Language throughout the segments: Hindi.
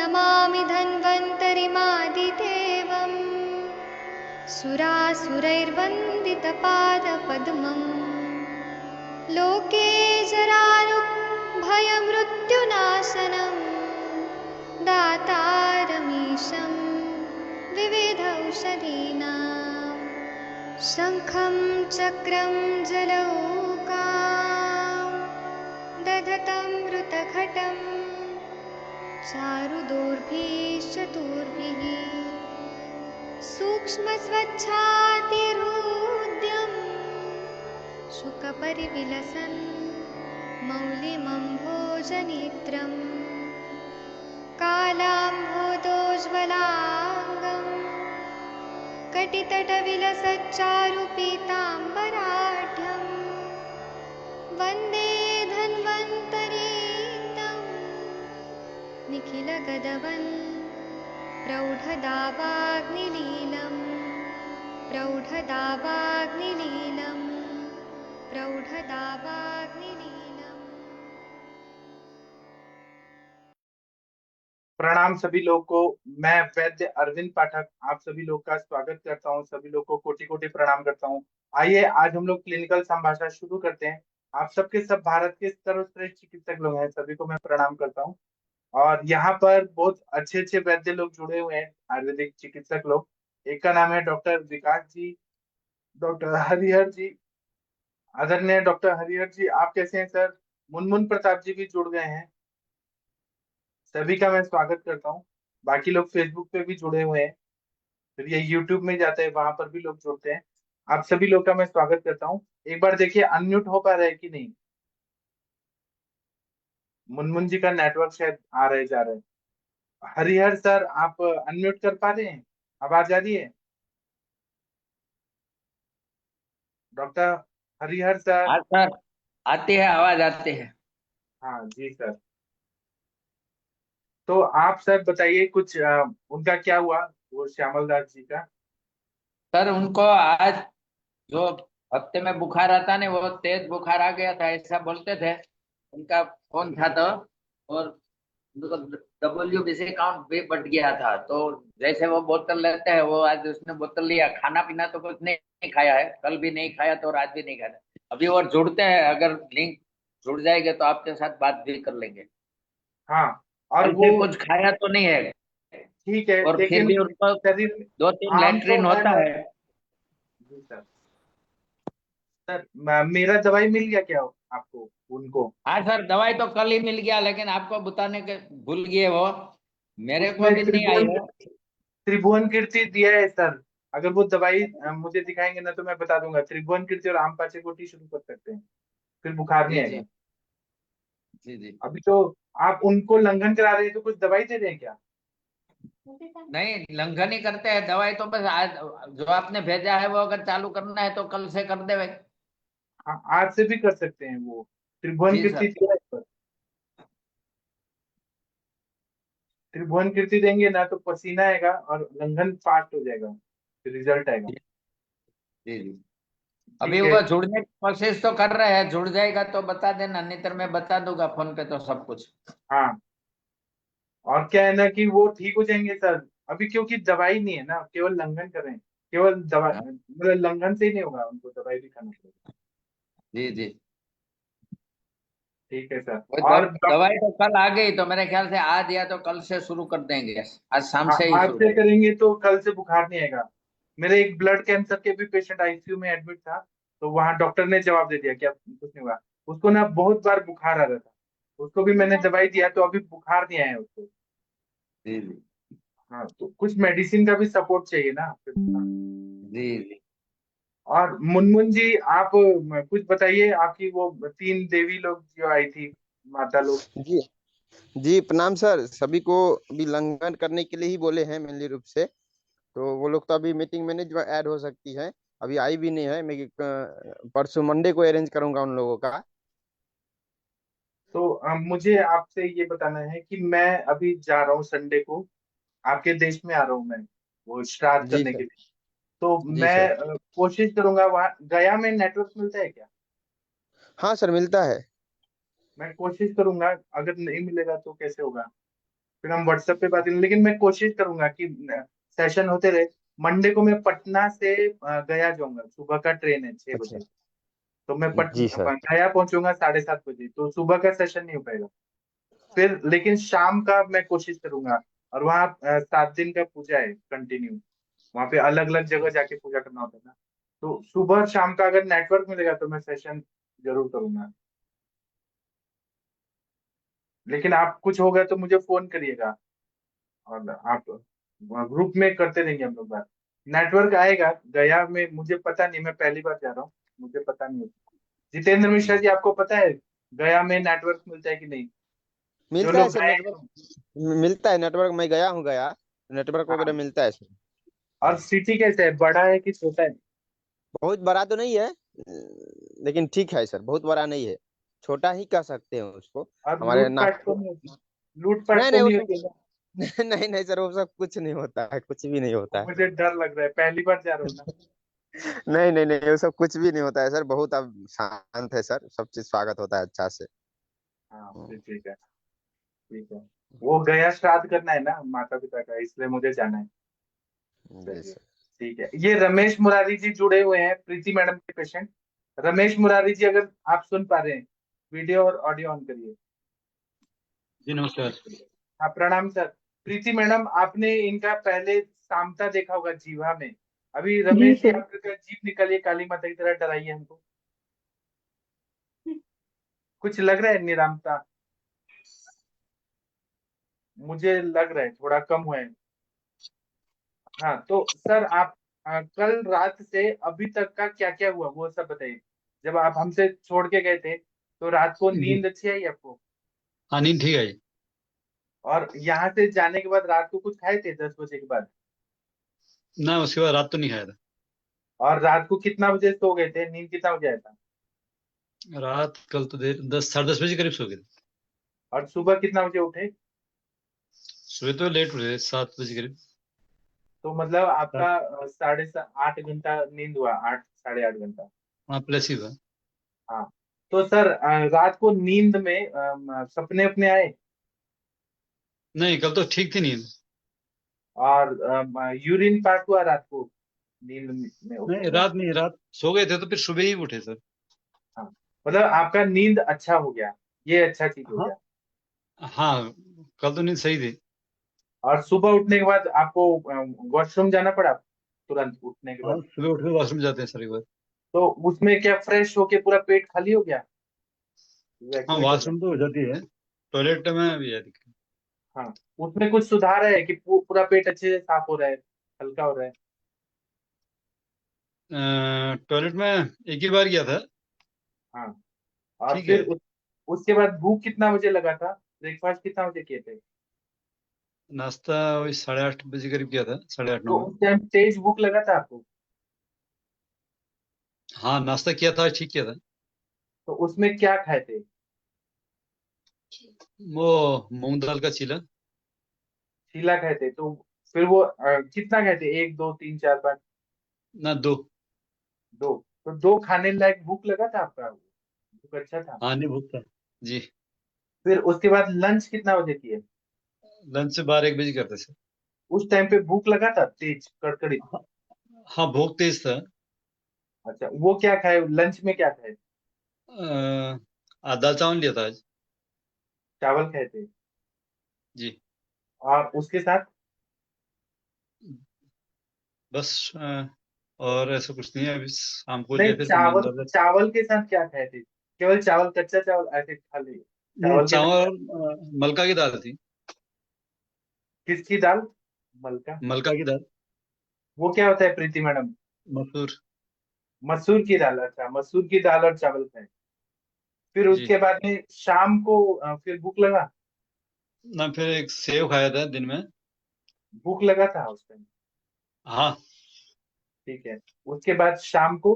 नमामि धन्वन्तरिमादिदेवम् सुरासुरैर्वन्दितपादपद्मम् लोके जरारुभयमृत्युनाशनं दातारमीशं विविधौषधीनां शङ्खं चक्रं जलौकां दधतं मृतघटं चारुदोर्भिश्चतुर्भिः सूक्ष्मस्वच्छातिहृद्यम् शुकपरिविलसन् मौलिमम्भोजनेत्रम् कालाम्भोदोज्ज्वलाङ्गम् कटितटविलसच्चारुपीताम्बराढ्यम् वन्दे धन्वन्तरीतं निखिलगदवन् प्रौढदावाग्निलीलम् प्रौढदावाग्निलीलम् प्रौढदावाग्निलीलम्। प्रणाम सभी लोगों को। मैं वैद्य अरविंद पाठक आप सभी लोग का स्वागत करता हूं। सभी लोग को कोटि कोटि प्रणाम करता हूं। आइए आज हम लोग क्लिनिकल संभाषण शुरू करते हैं। आप सबके सब भारत के सर्वश्रेष्ठ चिकित्सक लोग हैं, सभी को मैं प्रणाम करता हूं। और यहाँ पर बहुत अच्छे अच्छे वैद्य लोग जुड़े हुए हैं, आयुर्वेदिक चिकित्सक लोग। एक का नाम है डॉक्टर विकास जी, डॉक्टर हरिहर जी, आदरणीय डॉक्टर हरिहर जी, आप कैसे हैं सर? मुनमुन प्रताप जी भी जुड़ गए हैं, सभी का मैं स्वागत करता हूँ। बाकी लोग फेसबुक पे भी जुड़े हुए हैं, फिर ये यूट्यूब में जाते हैं, वहां पर भी लोग जुड़ते हैं। आप सभी लोग का मैं स्वागत करता हूँ। एक बार देखिए अनम्यूट हो पा रहा है कि नहीं। मुनमुन जी का नेटवर्क शायद आ रहे जा रहे हैं। हरिहर सर आप अनम्यूट कर पा रहे हैं? आवाज आ रही है डॉक्टर हरिहर सर? हाँ सर, आती है, आवाज आती है। हाँ जी सर। तो आप सर बताइए कुछ उनका क्या हुआ, वो श्यामल दास जी का? सर उनको आज जो हफ्ते में बुखार आता ने, वो तेज बुखार आ गया था ऐसा बोलते थे। उनका फोन था तो, और उनको WBC काउंट भी बढ़ गया था। तो जैसे वो बोतल लेते हैं, वो आज उसने बोतल लिया। खाना पीना तो कुछ नहीं खाया है, कल भी नहीं खाया तो, और आज भी नहीं खाया। अभी और जुड़ते हैं, अगर लिंक जुड़ जाएंगे तो आपके साथ बात भी कर लेंगे। हाँ, और कल वो से कुछ खाया तो नहीं है, ठीक है, और फिर लेकिन भी उनको शरीर में 2-3 आम तो लैट्रिन है होता ना। है। जी सर। सर मेरा दवाई मिल गया क्या आपको उनको? हाँ सर, दवाई तो कल ही मिल गया, लेकिन आपको बताने के भूल गए वो। मेरे को उसमें भी नहीं आई त्रिभुवन है। त्रिभुवन कीर्ति दिया है सर। अगर वो दवाई मुझे दिखाएंगे ना तो मैं बता दूंगा। त्रिभुवन कीर्ति और आम पाचे कोटी शुरू कर सकते हैं, फिर बुखार नहीं जी आएगा। जी। जी जी। अभी तो आप उनको लंघन करा रहे हैं, तो कुछ दवाई दे रहे हैं क्या? नहीं, लंघन ही करते हैं। दवाई तो बस आज जो आपने भेजा है वो अगर चालू करना है तो कल से कर दे भाई। हाँ, आज से भी कर सकते हैं। वो त्रिभुवन जी कीर्ति सर। दिया है सर। त्रिभुवन कीर्ति देंगे ना तो पसीना आएगा और लंघन फास्ट हो जाएगा, फिर रिजल्ट आएगा। जी जी। अभी ठीक है। वो जुड़ने की कोशिश तो कर रहे हैं, जुड़ जाएगा तो बता देना, नहीं तो मैं बता दूंगा फोन पे तो सब कुछ। हाँ, और क्या है ना कि वो ठीक हो जाएंगे सर। अभी क्योंकि दवाई नहीं है ना, केवल लंघन कर रहे हैं। केवल दवा हाँ, मतलब लंघन से ही नहीं होगा, उनको दवाई भी खाना पड़ेगा। जी जी। ठीक है सर। वो और दवाई तो कल आ गई, तो मेरे ख्याल से आज या तो कल से शुरू कर देंगे। आज शाम से ही आज शुरू से कर। करेंगे तो कल से बुखार नहीं आएगा। मेरे एक ब्लड कैंसर के भी पेशेंट आईसीयू में एडमिट था, तो वहां डॉक्टर ने जवाब दे दिया कि अब कुछ नहीं हुआ। उसको ना बहुत बार बुखार आ रहा था, उसको भी मैंने दवाई दिया तो अभी बुखार नहीं आया उसको। जी जी। हाँ, तो कुछ मेडिसिन का भी सपोर्ट चाहिए ना फिर। जी जी। और मुनमुन जी आप कुछ बताइए। आपकी वो 3 देवी लोग जो आई थी, माता लोग। जी जी, प्रणाम सर। सभी को अभी लंघन करने के लिए ही बोले हैं मेनली रूप से। तो वो लोग तो अभी मीटिंग में नहीं जो ऐड हो सकती है, अभी आई भी नहीं है। मैं परसों मंडे को अरेंज करूंगा उन लोगों का। तो मुझे आपसे ये बताना है कि मैं अभी जा रहा हूँ संडे को, आपके देश में आ रहा हूँ मैं, वो श्राद्ध जी करने के सर। लिए। तो जी मैं सर। कोशिश करूंगा। वहाँ गया में नेटवर्क मिलता है क्या? हाँ सर, मिलता है। मैं कोशिश करूंगा, अगर नहीं मिलेगा तो कैसे होगा? फिर हम व्हाट्सएप पे बात करेंगे, लेकिन मैं कोशिश करूंगा कि सेशन होते रहे। मंडे को मैं पटना से गया जाऊंगा, सुबह का ट्रेन है 6 बजे। अच्छा। तो मैं जी सर। गया पहुंचूंगा 7:30 बजे, तो सुबह का सेशन नहीं हो पाएगा। फिर लेकिन शाम का मैं कोशिश करूंगा। और वहाँ 7 दिन का पूजा है कंटिन्यू। वहाँ पे अलग अलग जगह जाके पूजा करना होता है ना। तो सुबह शाम का अगर नेटवर्क मिलेगा तो मैं सेशन जरूर करूंगा। लेकिन आप कुछ होगा तो मुझे फोन करिएगा। और आप ग्रुप में करते रहेंगे हम लोग बात। नेटवर्क आएगा गया में, मुझे पता नहीं, मैं पहली बार जा रहा हूँ, मुझे पता नहीं होता। जितेंद्र मिश्रा जी, आपको पता है गया में नेटवर्क मिलता है कि नहीं? जो मिलता है लोग सर गए नेटवर्क। हैं। मिलता है नेटवर्क, मैं गया हूँ गया। नेटवर्क वगैरह हाँ। मिलता है सर। और सिटी कैसे है, बड़ा है कि छोटा है? बहुत बड़ा तो नहीं है, लेकिन ठीक है सर, बहुत बड़ा नहीं है। छोटा ही कह सकते हैं उसको। और हमारे लूटपाट तो नागपुर। नहीं होती? लूटपाट नहीं तो नहीं वो नहीं सब होती ना? नहीं नहीं सर, वो सब कुछ नहीं होता है, कुछ भी नहीं होता है। मुझे डर लग रहा है, पहली बार जा रहा हूँ ना। नहीं नहीं नहीं, वो सब कुछ भी नहीं होता है सर, बहुत अब शांत है सर, सब चीज स्वागत होता है अच्छा से। हाँ हम्म, फिर ठीक है। ठीक है। वो गया श्राद्ध करना है ना माता पिता का, इसलिए मुझे जाना है। जी चलिए। सर। ठीक है, ये रमेश मुरारी जी जुड़े हुए हैं, प्रीति मैडम के पेशेंट। रमेश मुरारी जी, अगर आप सुन पा रहे हैं, वीडियो और ऑडियो ऑन करिए। जी नमस्कार। हाँ प्रणाम सर। प्रीति मैडम, आपने इनका पहले सामता देखा होगा जीवा में। अभी जी रमेश जी, सर। आपका जीप निकलिए, काली माता की तरह डराइए हमको। कुछ लग रहा है निरामता? मुझे लग रहा है थोड़ा कम हुआ है। हाँ तो सर आप कल रात से अभी तक का क्या क्या हुआ वो सब बताइए। जब आप हमसे छोड़ के गए थे तो रात को जी नींद अच्छी आई आपको? हाँ, नींद ठीक है जी। और यहाँ से जाने के बाद रात को कुछ खाए थे 10 बजे के बाद? ना, उसके बाद रात तो नहीं खाया और रात को कितना बजे सो गए थे, नींद कितना बजे आया था? था। रात कल तो देर 10 साढ़े 10 बजे करीब सो गए थे। और सुबह कितना बजे उठे? सुबह तो लेट उठे, 7 बजे करीब। तो मतलब रात- आपका 8.5 घंटा नींद हुआ, 8 साढ़े 8 घंटा। हाँ, प्लस ही हुआ। हाँ। तो सर रात को नींद में सपने अपने आए? नहीं, कल तो ठीक थी नींद। और यूरिन पास हुआ रात को नींद में उठने नहीं, के बाद? रात नहीं, रात सो गए थे तो फिर सुबह ही उठे सर। हाँ। मतलब आपका नींद अच्छा हो गया, ये अच्छा चीज हो हाँ गया। हाँ, कल तो नींद सही थी। और सुबह उठने के बाद आपको वॉशरूम जाना पड़ा तुरंत उठने के हाँ, बाद? सुबह उठ के वॉशरूम जाते हैं सर एक बार। तो उसमें क्या फ्रेश होके पूरा पेट खाली हो गया, हाँ, इवैक्यूएट हो गया? वॉशरूम तो हो जाती है, टॉयलेट में भी है दिक्कत। हाँ। उसमें कुछ सुधार है कि पूरा पेट अच्छे से साफ हो रहा है, हल्का हो रहा है? टॉयलेट में एक ही बार गया था। हाँ। और ठीक फिर है। उसके बाद भूख कितना बजे लगा था, ब्रेकफास्ट कितना बजे किए थे? नाश्ता वही 8:30 बजे करीब किया था, 8:30 9 तो में। उस टाइम तेज भूख लगा था आपको? हाँ, नाश्ता किया था, ठीक किया था। तो उसमें क्या खाए थे? वो मूंग दाल का चीला। चीला खाए थे? तो फिर वो कितना खाए थे, 1 2 3 4 5? ना, दो। दो? तो दो खाने लायक भूख लगा था आपका, भूख अच्छा था? हाँ, नहीं भूख था जी। फिर उसके बाद लंच कितना बजे किए? लंच से 12 1 बजे करते सर। उस टाइम पे भूख लगा था तेज कड़कड़ी? हाँ हाँ, भूख तेज था। अच्छा, वो क्या खाए, लंच में क्या खाए? दाल चावल लिया था आज। चावल खाए थे? जी। और उसके साथ? बस और ऐसा कुछ नहीं है, अभी शाम को नहीं, लिया फिर चावल, मैंने दाल। चावल के साथ क्या खाए थे? केवल चावल, कच्चा चावल ऐसे खा लिए? नहीं, चावल के साथ चावल और मलका की दाल थी। किसकी दाल? मलका? मलका की दाल। वो क्या होता है प्रीति मैडम? मसूर। मसूर की दाल? अच्छा, मसूर की दाल और चावल खाए। फिर जी। उसके बाद में शाम को फिर भूख लगा? ना, फिर एक सेव खाया था दिन में। भूख लगा था उस टाइम? हाँ। ठीक है। उसके बाद शाम को?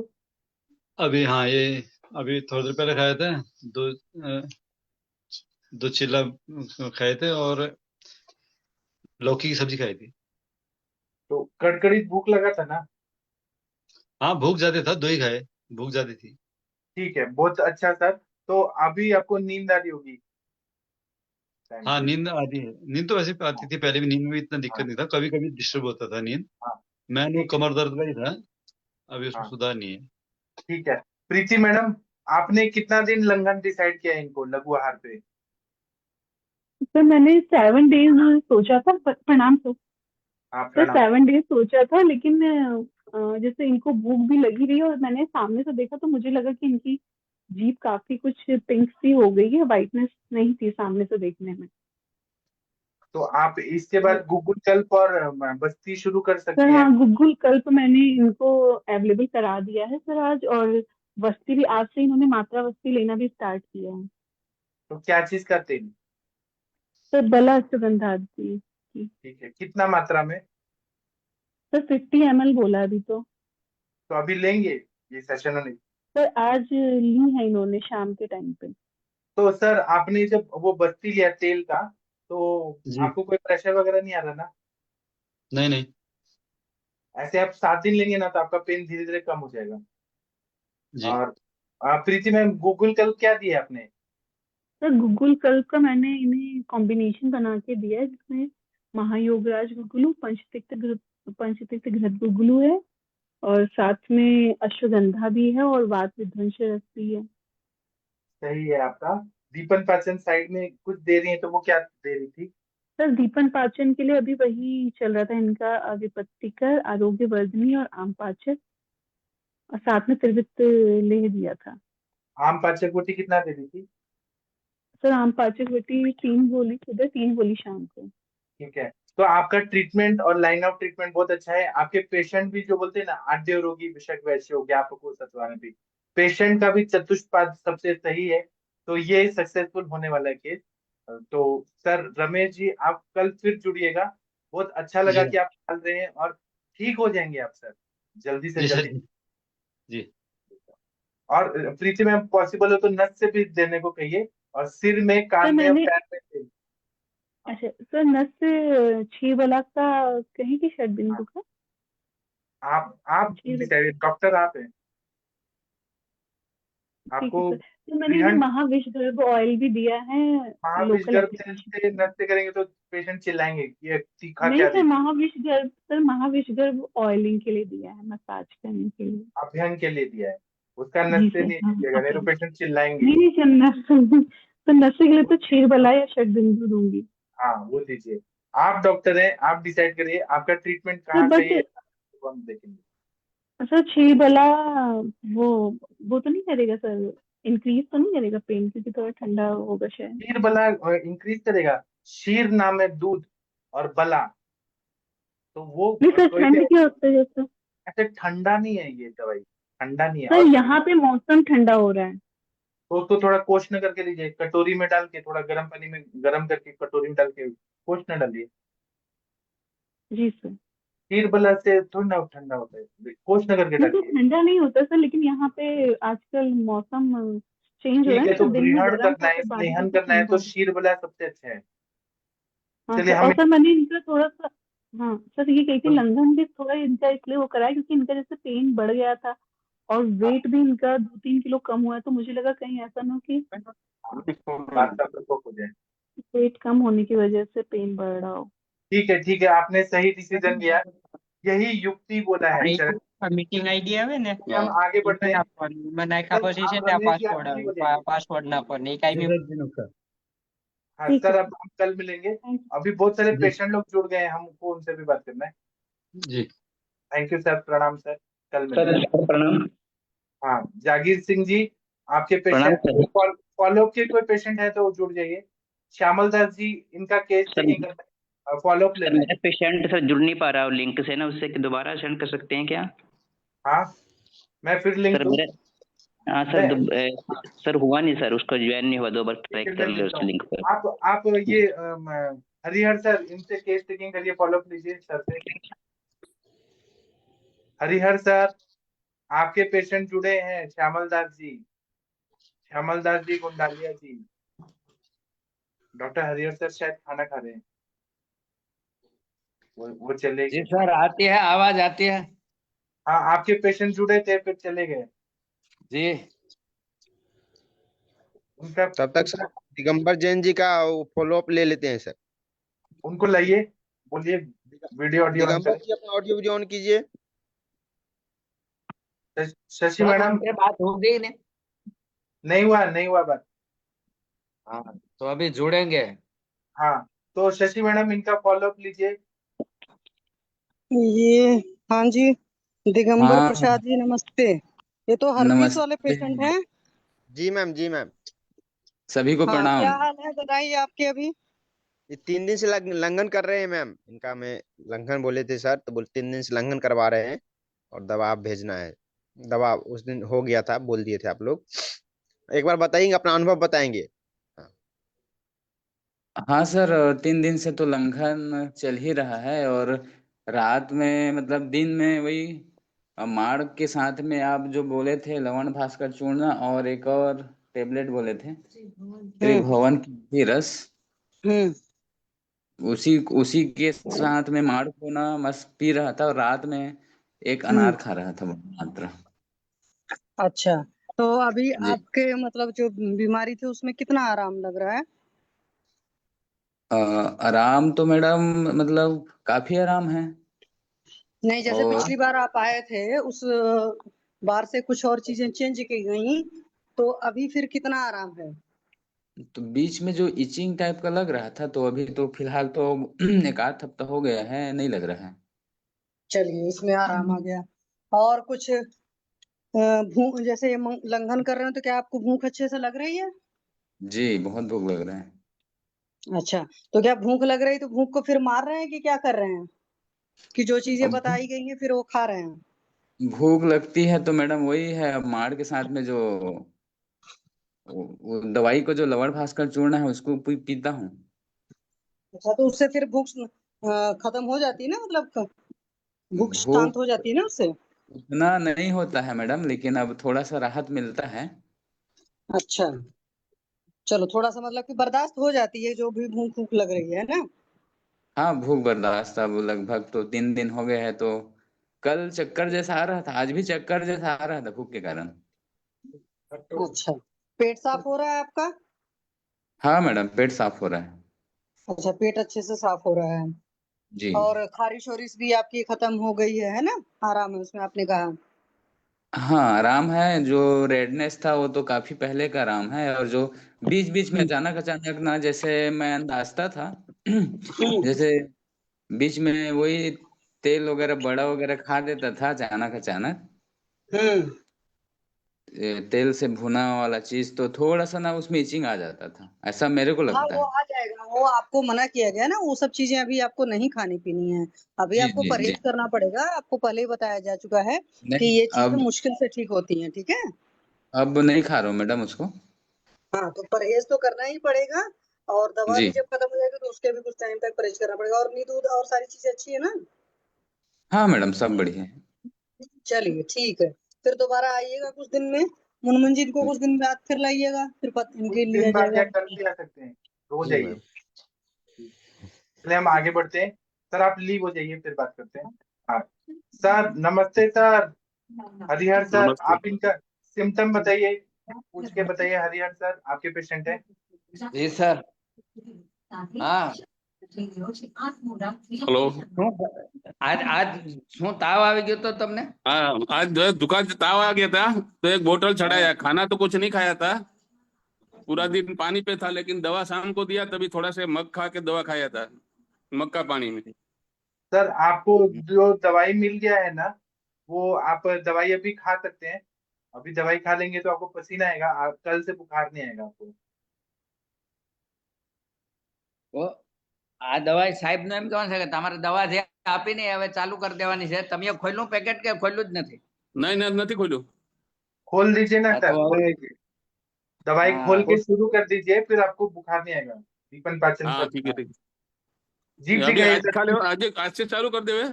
अभी हाँ, ये अभी थोड़ी देर पहले खाए थे। दो दो चिल्ला खाए थे, और लौकी की सब्जी खाई थी। तो कड़कड़ी भूख लगा था ना? हाँ, भूख ज्यादा था, दो ही खाए। भूख ज्यादा थी। ठीक है, बहुत अच्छा सर। तो अभी आपको नींद आ रही होगी? हाँ नींद आती है, नींद तो वैसे भी आती थी पहले भी, नींद में भी इतना दिक्कत हाँ नहीं था, कभी कभी डिस्टर्ब होता था नींद। हाँ मैंने वो ठीक है। कमर दर्द का ही था, अभी उसमें हाँ सुधार नहीं है। ठीक है। प्रीति मैडम, आपने कितना दिन लंघन डिसाइड किया इनको लघु आहार पे? सर मैंने 7 डेज सोचा था, प्रणाम सर। हाँ सर प्रणाम। 7 डेज सोचा था, लेकिन जैसे इनको भूख भी लगी रही है और मैंने सामने से देखा तो मुझे लगा कि इनकी जीभ काफी कुछ पिंक सी हो गई है, वाइटनेस नहीं थी सामने से देखने में। तो आप इसके तो बाद गूगल कल्प और बस्ती शुरू कर सर सकती हैं। हाँ, गूगल कल्प मैंने इनको अवेलेबल करा दिया है सर आज, और वस्ती भी आज से इन्होंने मात्रा वस्ती लेना भी स्टार्ट किया है। तो क्या चीज करते हैं? सर बला अश्वगंधा दी। ठीक है, कितना मात्रा में? सर 50 ml बोला अभी तो। तो अभी लेंगे ये सेशन में? सर आज ली है इन्होंने शाम के टाइम पे। तो सर आपने जब वो बस्ती लिया तेल का, तो जी। आपको कोई प्रेशर वगैरह नहीं आ रहा ना? नहीं नहीं। ऐसे आप 7 दिन लेंगे ना तो आपका पेन धीरे धीरे कम हो जाएगा। जी। और प्रीति मैम, गूगल कल्प क्या दिया आपने? सर गूगल कल्प का मैंने इन्हें कॉम्बिनेशन बना के दिया है, जिसमें महायोगराज गुगुलू, पंचतीर्थ घृत गुगुलू है, और साथ में अश्वगंधा भी है और वात विध्वंस रस भी है। सही है आपका। दीपन पाचन साइड में कुछ दे रही है, तो वो क्या दे रही थी? सर दीपन पाचन के लिए अभी वही चल रहा था इनका, विपत्तिकर, आरोग्य वर्धनी और आम पाचक, और साथ में त्रिवित लेह दिया था। आम पाचक गोटी कितना दे रही थी? सर आम पाचक बेटी 3 गोली सुबह, 3 गोली शाम को। ठीक है। तो आपका ट्रीटमेंट और लाइन ऑफ ट्रीटमेंट बहुत अच्छा है। आपके पेशेंट भी जो बोलते हैं ना, आद्य रोगी विषक वैश्य हो गया, आपको सतवाना भी, पेशेंट का भी चतुष्पाद सबसे सही है। तो ये सक्सेसफुल होने वाला है केस। तो सर रमेश जी, आप कल फिर जुड़िएगा। बहुत अच्छा लगा जी। कि आप चल रहे हैं और ठीक हो जाएंगे आप सर, जल्दी से जी सर। जल्दी। जी। और प्रीति मैम, पॉसिबल हो तो नस से भी देने को कहिए, और सिर में, सर कान में और मैंने, पैर में तेल। अच्छा सर, नस से 6 बला का कहीं की शर्ट बिंदु का। आप जी डिसाइड, डॉक्टर आप हैं। ठीक आपको है सर। तो मैंने इन्हें ग्रहण, महाविषगर्भ ऑयल भी दिया है, लोकल महाविषगर्भ तेल एप्लीकेशन। से नृत्य करेंगे तो पेशेंट चिल्लाएंगे कि ये तीखा नहीं क्या सर, दे दिया। महाविषगर्भ सर, महाविषगर्भ ऑयलिंग के लिए दिया है, मसाज करने के लिए। अभियान के लिए दिया है, उसका जी नृत्य सर, नहीं हाँ लीजिएगा, नहीं तो हाँ। पेशेंट चिल्लाएंगे। नहीं नहीं सर, तो नशे के लिए तो 6 बला या शर्ट बिंदु दूंगी। हाँ वो दीजिए। आप डॉक्टर हैं, आप डिसाइड करिए आपका ट्रीटमेंट सर कहाँ बट सही है, तो हम देखेंगे। सर 6 बला वो वो तो नहीं करेगा सर, इंक्रीज तो नहीं करेगा पेन, क्योंकि थोड़ा ठंडा होगा शायद। शीर बला इंक्रीज करेगा। शीर नाम है दूध, और बला, तो वो नहीं सर, कोई भी ठंड क्या होता है जैसे। ऐसे ठंडा नहीं है, ये दवाई ठंडा नहीं है। सर और यहाँ पे मौसम ठंडा हो रहा है। तो उसको थोड़ा कोष्ण करके लीजिए, कटोरी में डाल के, थोड़ा गर्म पानी में गर्म करके कटोरी में डाल के कोष्ण डालिए। जी सर। शीर बला से थोड़ी ना ठंडा होता है, कोष्ण करके नहीं तो डालिए। ठंडा नहीं होता सर, लेकिन यहाँ पे आजकल मौसम चेंज हो रहा ठीक है है, ना, तो तो दिन में ग्रहण गर्म करना था है, फिर बाद में स्नेहन जैसे करना है, ठंडा तो हो गया। शीर बला सबसे अच्छा है। हाँ चलिए सर, हम और सर मैंने इनका थोड़ा सा, हाँ सर ये कही थी लंघन भी थोड़ा इनका इसलिए वो कराया क्योंकि इनका जैसे पेन बढ़ गया था, और वेट भी इनका 2-3 किलो कम हुआ है, तो मुझे लगा कहीं ऐसा ना हो कि बात का प्रकोप हो जाए। वेट कम होने की वजह से पेन बढ़ रहा हो। ठीक है, आपने सही डिसीजन लिया। यही युक्ति बोला है Hari चरण। meeting ID આવે ને हम आगे बढ़ itu रहे हैं। dapat menaikkan सर posisi आप dia रमेश जी, आप password फ्री हो जाइए। password na po ni kay जी mi सर, जी नमस्कार। हाँ ठीक है सर, सर, अब हम कल मिलेंगे। थैंक अभी बहुत सारे जी। पेशेंट लोग जुड़ गए हैं, हमको उनसे भी बात करना है। जी थैंक यू सर, प्रणाम सर, कल सर मिलेंगे। प्रणाम। हाँ जागीर सिंह जी, आपके प्रणाम पेशेंट सर। फॉलोअप के कोई पेशेंट है तो जुड़ जाइए। श्यामल दास जी, इनका केस सर चेकिंग करना है, फॉलोअप सर लेना है। मेरा पेशेंट सर जुड़ नहीं पा रहा, लिंक से ना, उससे दोबारा सेंड कर सकते हैं क्या? हाँ, मैं फिर लिंक सर दूँ? मेरा, हाँ सर मैं, सर हुआ नहीं सर, उसको ज्वाइन नहीं हुआ, 2 बार ठीक है, ट्राई कर मैं ले देता उस हूँ। लिंक पर। आप ये हरिहर सर, इनसे केस टेकिंग करिए, फॉलोअप लीजिए सर से। हरिहर सर, आपके पेशेंट जुड़े हैं, श्यामल दास जी, श्यामल दास जी, गुंडालिया जी। डॉक्टर हरिहर सर शायद खाना खा रहे हैं, वो चले जी गए। सर, आती है आवाज आती है। हाँ, आपके पेशेंट जुड़े थे फिर चले गए। जी। उनका तब तक सर दिगंबर जैन जी का फॉलो अप ले लेते हैं सर। उनको लाइए, बोलिए वीडियो ऑडियो ऑन दिगंबर करें। जी अपना ऑडियो वीडियो ऑन कीजिए। शशि सर मैडम, उनसे बात हो गई ने? नहीं हुआ बात। हाँ, तो अभी जुड़ेंगे। हाँ, तो शशि मैडम इनका फॉलो अप लीजिए। ये हाँ जी, दिगंबर हाँ, प्रसाद जी नमस्ते। ये तो हर्पीस वाले नमस्ते। पेशेंट हैं। जी मैम, जी मैम। सभी को हाँ, प्रणाम। क्या हाल है बताइए आपके अभी? ये 3 दिन से लंघन कर रहे हैं मैम। इनका मैं लंघन बोले थे सर, तो बोले 3 दिन से लंघन करवा रहे हैं और दवा आप भेजना है। दवा उस दिन हो गया था, बोल दिए थे आप लोग। एक बार बताएंगे, अपना अनुभव बताएंगे। हाँ। हाँ सर, 3 दिन से तो लंघन चल ही रहा है। और रात में मतलब दिन में वही माड़ के साथ में आप जो बोले थे लवण भास्कर चूर्ण और एक और टेबलेट बोले थे त्रिभुवन की रस, हम्म उसी उसी के साथ में माड़ को ना मस्त पी रहा था और रात में एक हम्म अनार खा रहा था मात्र। अच्छा, तो अभी जी। आपके मतलब जो बीमारी थी उसमें कितना आराम लग रहा है? आराम तो मैडम मतलब काफी आराम है। नहीं, जैसे और पिछली बार आप आए थे उस बार से कुछ और चीजें चेंज की गई, तो अभी फिर कितना आराम है? तो बीच में जो इचिंग टाइप का लग रहा था, तो अभी तो फिलहाल तो एक आध हफ्ता हो गया है, नहीं लग रहा है। चलिए, इसमें आराम आ गया। और कुछ भूख, जैसे लंघन कर रहे हो तो क्या आपको भूख अच्छे से लग रही है? जी, बहुत भूख लग रहा है। अच्छा, तो क्या भूख लग रही तो भूख को फिर मार रहे हैं कि क्या कर रहे हैं? कि जो चीजें अब बताई गई हैं फिर वो खा रहे हैं? भूख लगती है तो मैडम वही है, अब माड़ के साथ में जो वो दवाई को जो लवण भास्कर चूर्ण है उसको पीता हूँ। अच्छा, तो उससे फिर भूख खत्म हो जाती है ना, मतलब भूख शांत भूख हो जाती है ना उससे? उतना नहीं होता है मैडम, लेकिन अब थोड़ा सा राहत मिलता है। अच्छा, चलो, थोड़ा सा मतलब कि बर्दाश्त हो जाती है जो भी भूख भूख लग रही है ना? हाँ, भूख बर्दाश्त अब लगभग तो 3 दिन हो गए हैं। तो कल चक्कर जैसा आ रहा था, आज भी चक्कर जैसा आ रहा था भूख के कारण। अच्छा, पेट साफ हो रहा है आपका? हाँ मैडम, पेट साफ हो रहा है। अच्छा, पेट अच्छे से साफ हो रहा है। जी। और खारिश वारिश भी आपकी खत्म हो गई है ना? आराम है उसमें, आपने कहा। हाँ, आराम है। जो रेडनेस था वो तो काफी पहले का आराम है, और जो बीच बीच में अचानक अचानक ना, जैसे मैं अंदाजता था जैसे बीच में वही तेल वगैरह बड़ा वगैरह खा देता था अचानक अचानक, हम्म तेल से भुना वाला चीज, तो थोड़ा सा ना उसमें इचिंग आ जाता था, ऐसा मेरे को हाँ, लगता वो है। आ जाएगा। वो आपको मना किया गया ना, वो सब चीजें अभी आपको नहीं खानी पीनी है। अभी जी आपको जी जी। परहेज करना पड़ेगा। आपको पहले ही बताया जा चुका है कि नहीं, ये चीजें अब मुश्किल से ठीक होती हैं, ठीक है? अब नहीं खा रहा हूँ मैडम उसको। हाँ, तो परहेज तो करना ही पड़ेगा। और दवा जी। भी जब खत्म हो जाएगी तो उसके भी कुछ टाइम तक परहेज करना पड़ेगा। और नींद और सारी चीजें अच्छी है ना? हाँ मैडम, सब बढ़िया है। चलिए, ठीक है। फिर दोबारा आइएगा कुछ दिन में। मुनमुन जी को कुछ दिन बाद फिर लाइएगा, फिर कुछ इनके लिया दिन बाद या जाएगा। कल भी आ सकते हैं, रोज जी आइए। मैम। चलिए हम आगे बढ़ते हैं। सर आप लीव हो जाइए, फिर बात करते हैं। हाँ सर, नमस्ते सर। हरिहर सर, नमस्ते। आप इनका सिम्टम बताइए, पूछ के बताइए। हरिहर सर आपके पेशेंट है। जी सर। हाँ, हेलो। आज आज શું તાવ આવી ગયો તો તમને? हाँ, आज जो है दुकान से ताव आ गया था, तो एक बोतल चढ़ाया। खाना तो कुछ नहीं खाया था, पूरा दिन पानी पे था, लेकिन दवा शाम को दिया, तभी थोड़ा से मग खा के दवा खाया था, मग का पानी में। सर आपको जो दवाई मिल गया है ना, वो आप दवाई अभी खा सकते हैं। अभी दवाई खा लेंगे तो आपको पसीना आएगा, कल से बुखार नहीं आएगा आपको। તો આ દવાઈ સાહેબ નું એમ કહેવાનું છે કે તમારે દવા જે આપીને હવે ચાલુ કરી દેવાની છે. તમે ખોલ્યું પેકેટ કે ખોલ્યું જ નથી? नहीं नहीं, नहीं खोलो। खोल दीजिए ना हाँ, सर, तो खोल હવે दीजिए। दवाई हाँ खोल के शुरू कर दीजिए, फिर आपको बुखार नहीं आएगा। दीपन पाचन हाँ सब। ठीक है, ठीक जीप है। अभी दिखाइए आज सर, खा ले, जीप। आज से चालू कर देवे।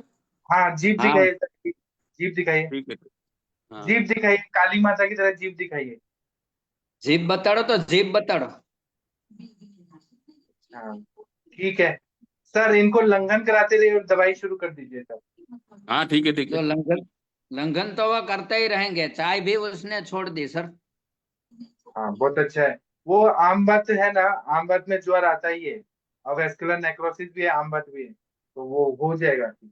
हाँ जीप हाँ, दिखाइए सर, जीप दिखाइए। ठीक है। हाँ जीप दिखाइए, काली माता की तरह जीप दिखाइए। જીભ બતાડો તો જીભ બતાડો। हाँ ठीक है सर, इनको लंघन कराते रहिए और दवाई शुरू कर दीजिए सर। हाँ ठीक है, ठीक तो है। लंघन तो वह करते ही रहेंगे। चाय भी उसने छोड़ दी सर। हाँ बहुत अच्छा है। वो आम बात है ना, आम बात में ज्वर आता ही है और वेस्कुलर नेक्रोसिस भी है, आम बात भी है, तो वो हो जाएगा ठीक।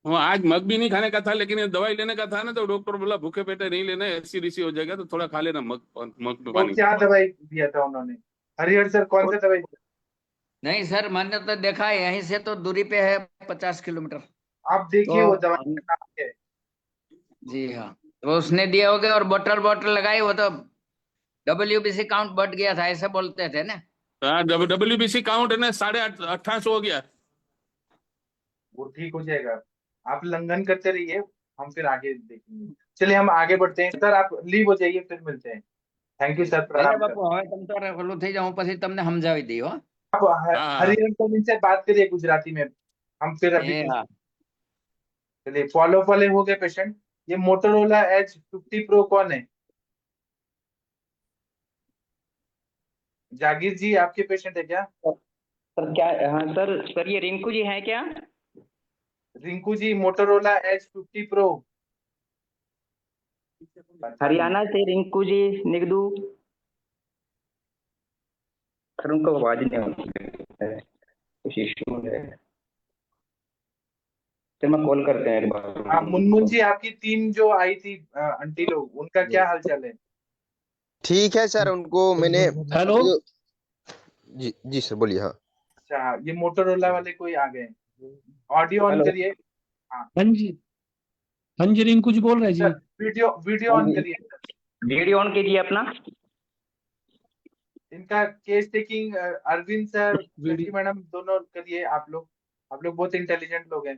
वो आज मग भी नहीं खाने का था, लेकिन ये दवाई लेने का था ना, तो डॉक्टर बोला भूखे पेटे नहीं लेना, एसिडिटी हो जाएगा, तो थोड़ा खा लेना मग मग में वो पानी। क्या दवाई दिया था उन्होंने? हरिहर सर कौन सा दवाई दिया? नहीं सर, मैंने तो देखा है, यहीं से तो दूरी पे है 50 किलोमीटर। आप देखिए वो दवाई तो का नाम क्या है? जी हाँ, तो उसने दिए होंगे और बोतल लगाई, वो तो WBC काउंट बढ़ गया था ऐसे बोलते थे ना। हाँ, WBC काउंट है ना 850 हो गया। वो ठीक हो जाएगा, आप लंघन करते रहिए, हम फिर आगे देखेंगे। चलिए हम आगे बढ़ते हैं सर, आप लीव हो जाइए, फिर मिलते हैं। थैंक यू सर, ભલે प्रणाम सर। બાપુ, હવે તમ તો ઓલું થઈ જાઉં, પછી તમને સમજાવી દઈ હો। आप हरिहर सर इनसे बात करिए गुजराती में, हम फिर अभी એ હા। चलिए फॉलो वाले हो गए पेशेंट। ये मोटोरोला H50 Pro कौन है? जागीर जी आपके पेशेंट है क्या? सर क्या? हाँ सर, सर ये रिंकू जी है क्या? Rinku ji, Motorola H50 Pro। Haryana से रिंकू जी निगदू। सर उनको आवाज नहीं होती है, कुछ इश्यू है। सर मैं कॉल करते हैं एक बार। हाँ मुनमुन जी, आपकी टीम जो आई थी आंटी लोग, उनका क्या हालचाल है? ठीक है सर, उनको मैंने हेलो। जी सर बोलिए। हाँ अच्छा, ये मोटोरोला वाले कोई आ गए, ऑडियो ऑन हेलो। करिए। हाँ हाँ जी, हाँ जी, रिंकू जी बोल रहे जी। सर, वीडियो ऑन करिए सर। वीडियो ऑन कीजिए अपना। इनका case taking Arvind sir, Shashi madam दोनों करिए। आप लोग बहुत इंटेलिजेंट लोग हैं।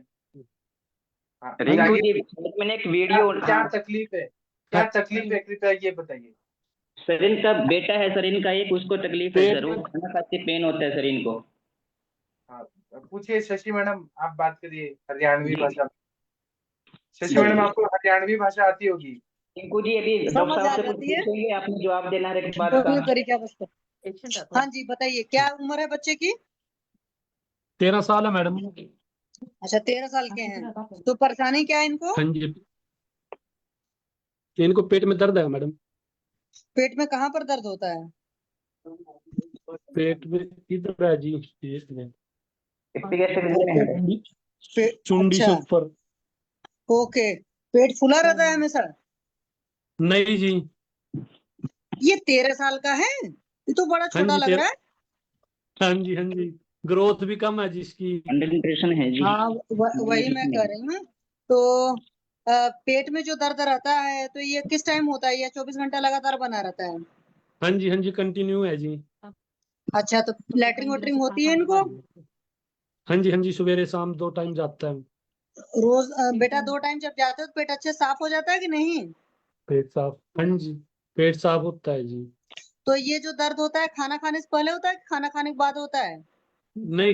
हाँ, रिंकू जी, जागीर, मैंने एक वीडियो। क्या तकलीफ है, क्या तकलीफ है, कृपया ये बताइए। सर इनका बेटा है सर, इनका एक, उसको तकलीफ है सर, वो खाना खाते पेन होता है सर इनको। हाँ पूछिए शशि मैडम, आप बात करिए हरियाणवी जी। भाषा में। शशि मैडम, आपको हरियाणवी भाषा आती होगी। रिंकू जी अभी डॉक्टर समझ आ साहब से कुछ जाती है। पूछेंगे, आपने जवाब देना है एक बात का। दोनों तरीका बस। हाँ जी बताइए, क्या उम्र है बच्चे की? 13 साल है मैडम। अच्छा 13 साल के हैं, तो परेशानी क्या है इनको? हाँ जी, इनको पेट में दर्द है मैडम। पेट में कहाँ पर दर्द होता है? पेट में इधर है जी, पेट में चुंडी अच्छा से ऊपर। ओके, पेट फूला रहता है हमेशा? नहीं जी। ये 13 साल का है, ये तो बड़ा हाँ छोटा जी लग रहा है। हाँ जी, हाँ जी, ग्रोथ भी कम है जिसकी। अंडर न्यूट्रिशन है जी। हाँ वही मैं कह रही हूँ। तो पेट में जो दर्द रहता है तो ये किस टाइम होता है, या 24 घंटा लगातार बना रहता है? हाँ जी, हाँ जी, कंटिन्यू है जी। अच्छा, तो लैट्रिन वोट्रिन होती है इनको? हाँ जी, हाँ जी, सवेरे शाम 2 टाइम जाता है। रोज बेटा 2 टाइम जब जाते हो तो पेट अच्छे साफ हो जाता है कि नहीं? पेट साफ, हाँ जी, पेट साफ होता है जी। तो ये जो दर्द होता है खाना खाने से पहले होता है कि खाना खाने के बाद होता है? नहीं,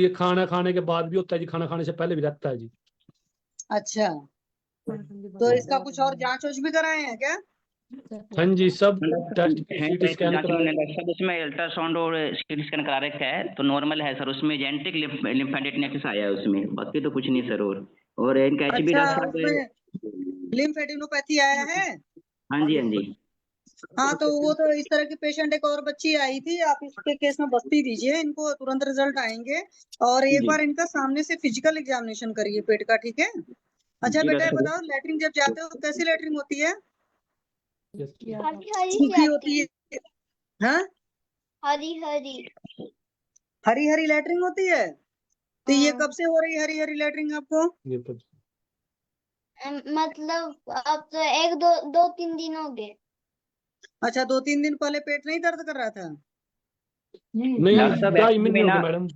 ये खाना खाने के बाद भी होता है जी, खाना खाने से पहले भी रहता है जी। अच्छा, तो इसका कुछ और जांच वांच भी कराए हैं क्या? हाँ जी, सब टेस्ट सीटी स्कैन जांच कराया। मैंने डॉक्टर साहब उसमें अल्ट्रासाउंड और सीटी स्कैन करा रखा है, तो नॉर्मल है सर, उसमें जेनेटिक लिम्फेडेटिनोसिस आया है उसमें, बाकी तो कुछ नहीं सर। और इनका एचबी अच्छा, डॉक्टर साहब। उसमें लिम्फेडिनोपैथी आया है? हाँ जी, हाँ जी। हाँ, तो वो तो इस तरह की पेशेंट एक और बच्ची आई थी, आप इसके केस में बस्ती दीजिए, इनको तुरंत रिजल्ट आएंगे। और एक जी बार इनका सामने से फिजिकल एग्जामिनेशन करिए पेट का, ठीक है? अच्छा जी बेटा ये डॉक्टर बताओ, लैट्रिन जब जाते हो तो कैसी लैट्रिन होती है? हरी हरी सी सूखी आती होती है। है? हाँ, हरी हरी। हरी हरी लैट्रिन होती है? तो ये हाँ, कब से हो रही है हरी हरी लैट्रिन आपको? मतलब अब तो 1 2 3 दिन हो गए। अच्छा, 2 3 दिन पहले पेट नहीं दर्द कर रहा था? नहीं, डॉक्टर साहब 2.5 एक्चुअली महीने में हो ना, गए मैडम।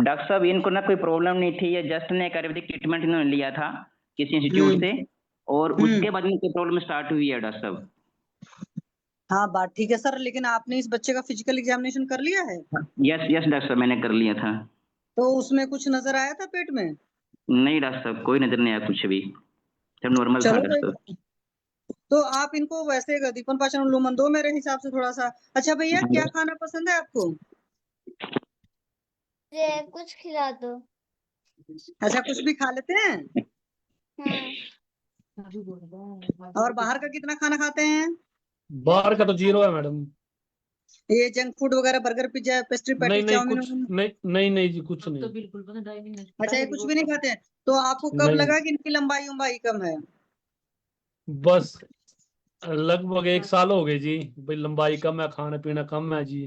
डॉक्टर साहब इनको ना कोई प्रॉब्लम नहीं थी, ये जस्ट ने एक आयुर्वेदिक ट्रीटमेंट इन्होंने लिया था किसी इंस्टीट्यूट से, और उसके बाद इनको प्रॉब्लम स्टार्ट हुई है डॉक्टर साहब। हाँ बात ठीक है सर, लेकिन आपने इस बच्चे का फिजिकल एग्जामिनेशन कर लिया है? यस यस डॉक्टर साहब, मैंने कर लिया था। तो उसमें कुछ नजर आया था पेट में? नहीं डॉक्टर साहब, कोई नजर नहीं आया कुछ भी, सब नॉर्मल था चलो डॉक्टर साहब। तो आप इनको वैसे दीपन पाचन उल्लूमन दो मेरे हिसाब से थोड़ा सा। अच्छा भैया, क्या खाना पसंद है आपको? मुझे कुछ खिला दो। अच्छा, कुछ भी खा लेते हैं? हाँ, और बाहर का कितना खाना खाते हैं? बाहर का तो 0 है मैडम। ये जंक फूड वगैरह बर्गर पिज्जा पेस्ट्री नहीं पैटी नहीं चाउमीन कुछ वाउमीन? नहीं जी कुछ नहीं। अच्छा, ये कुछ भी नहीं खाते हैं? तो आपको कब नहीं लगा कि इनकी लंबाई उम्बाई कम है? बस लगभग 1 साल हो गए जी, भाई लंबाई कम है, खाना पीना कम है जी,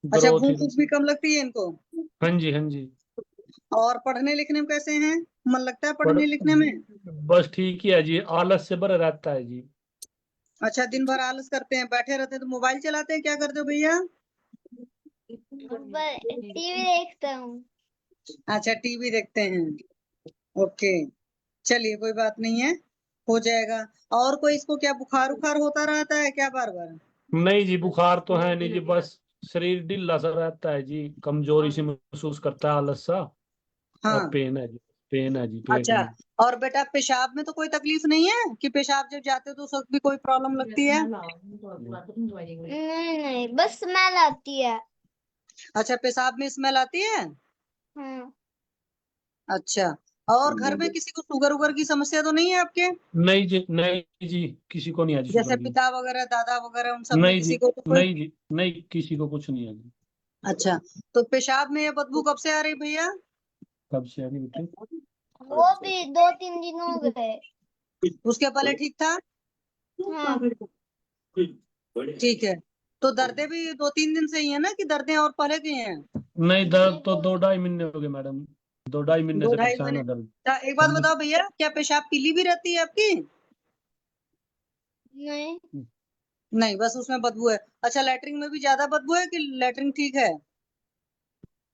अच्छा, ग्रोथ भूख भी कम लगती है इनको? हाँ जी हाँ जी। और पढ़ने लिखने में कैसे हैं? मन लगता है पर पढ़ने लिखने में? बस ठीक ही है जी, आलस से भरा रहता है जी। अच्छा, दिन भर आलस करते हैं, बैठे रहते हैं, तो मोबाइल चलाते हैं, क्या करते हो भैया? टीवी देखता हूँ। अच्छा, टीवी देखते हैं। ओके, चलिए कोई बात नहीं है, हो जाएगा। और कोई इसको क्या बुखार उखार होता रहता है क्या बार बार? नहीं जी बुखार तो है नहीं जी, बस शरीर ढीला सा रहता है जी, कमजोरी से महसूस करता है, आलस सा। और हाँ। पेन है जी, पेन है जी पेट अच्छा, में। और बेटा पेशाब में तो कोई तकलीफ नहीं है कि पेशाब जब जाते हो तो उस वक्त भी कोई प्रॉब्लम लगती है? नहीं बस स्मेल आती है। अच्छा, पेशाब में स्मेल आती है? हाँ। अच्छा, और घर में किसी को शुगर उगर की समस्या तो नहीं है आपके? नहीं जी किसी को नहीं है जी जैसे शुगर की। पिता वगैरह दादा वगैरह उन सब में नहीं किसी जी को तो कोई? नहीं जी नहीं किसी को कुछ नहीं है जी। अच्छा, तो पेशाब में ये बदबू कब से आ रही भैया? कब से आ रही बेटे? वो भी 2-3 दिन हो गए। उसके पहले ठीक था? हाँ। ठीक है, तो दर्दे भी 2-3 दिन से ही है ना कि दर्दे और पहले की हैं? नहीं दर्द तो 2-2.5 महीने हो गए मैडम, 2-2.5 महीने से 2-2.5 परेशान महीने? है दर्द। अच्छा, एक बात बताओ भैया, क्या पेशाब पीली भी रहती है आपकी? नहीं नहीं, बस उसमें बदबू है। अच्छा, लैट्रिन में भी ज्यादा बदबू है कि लैट्रिन ठीक है?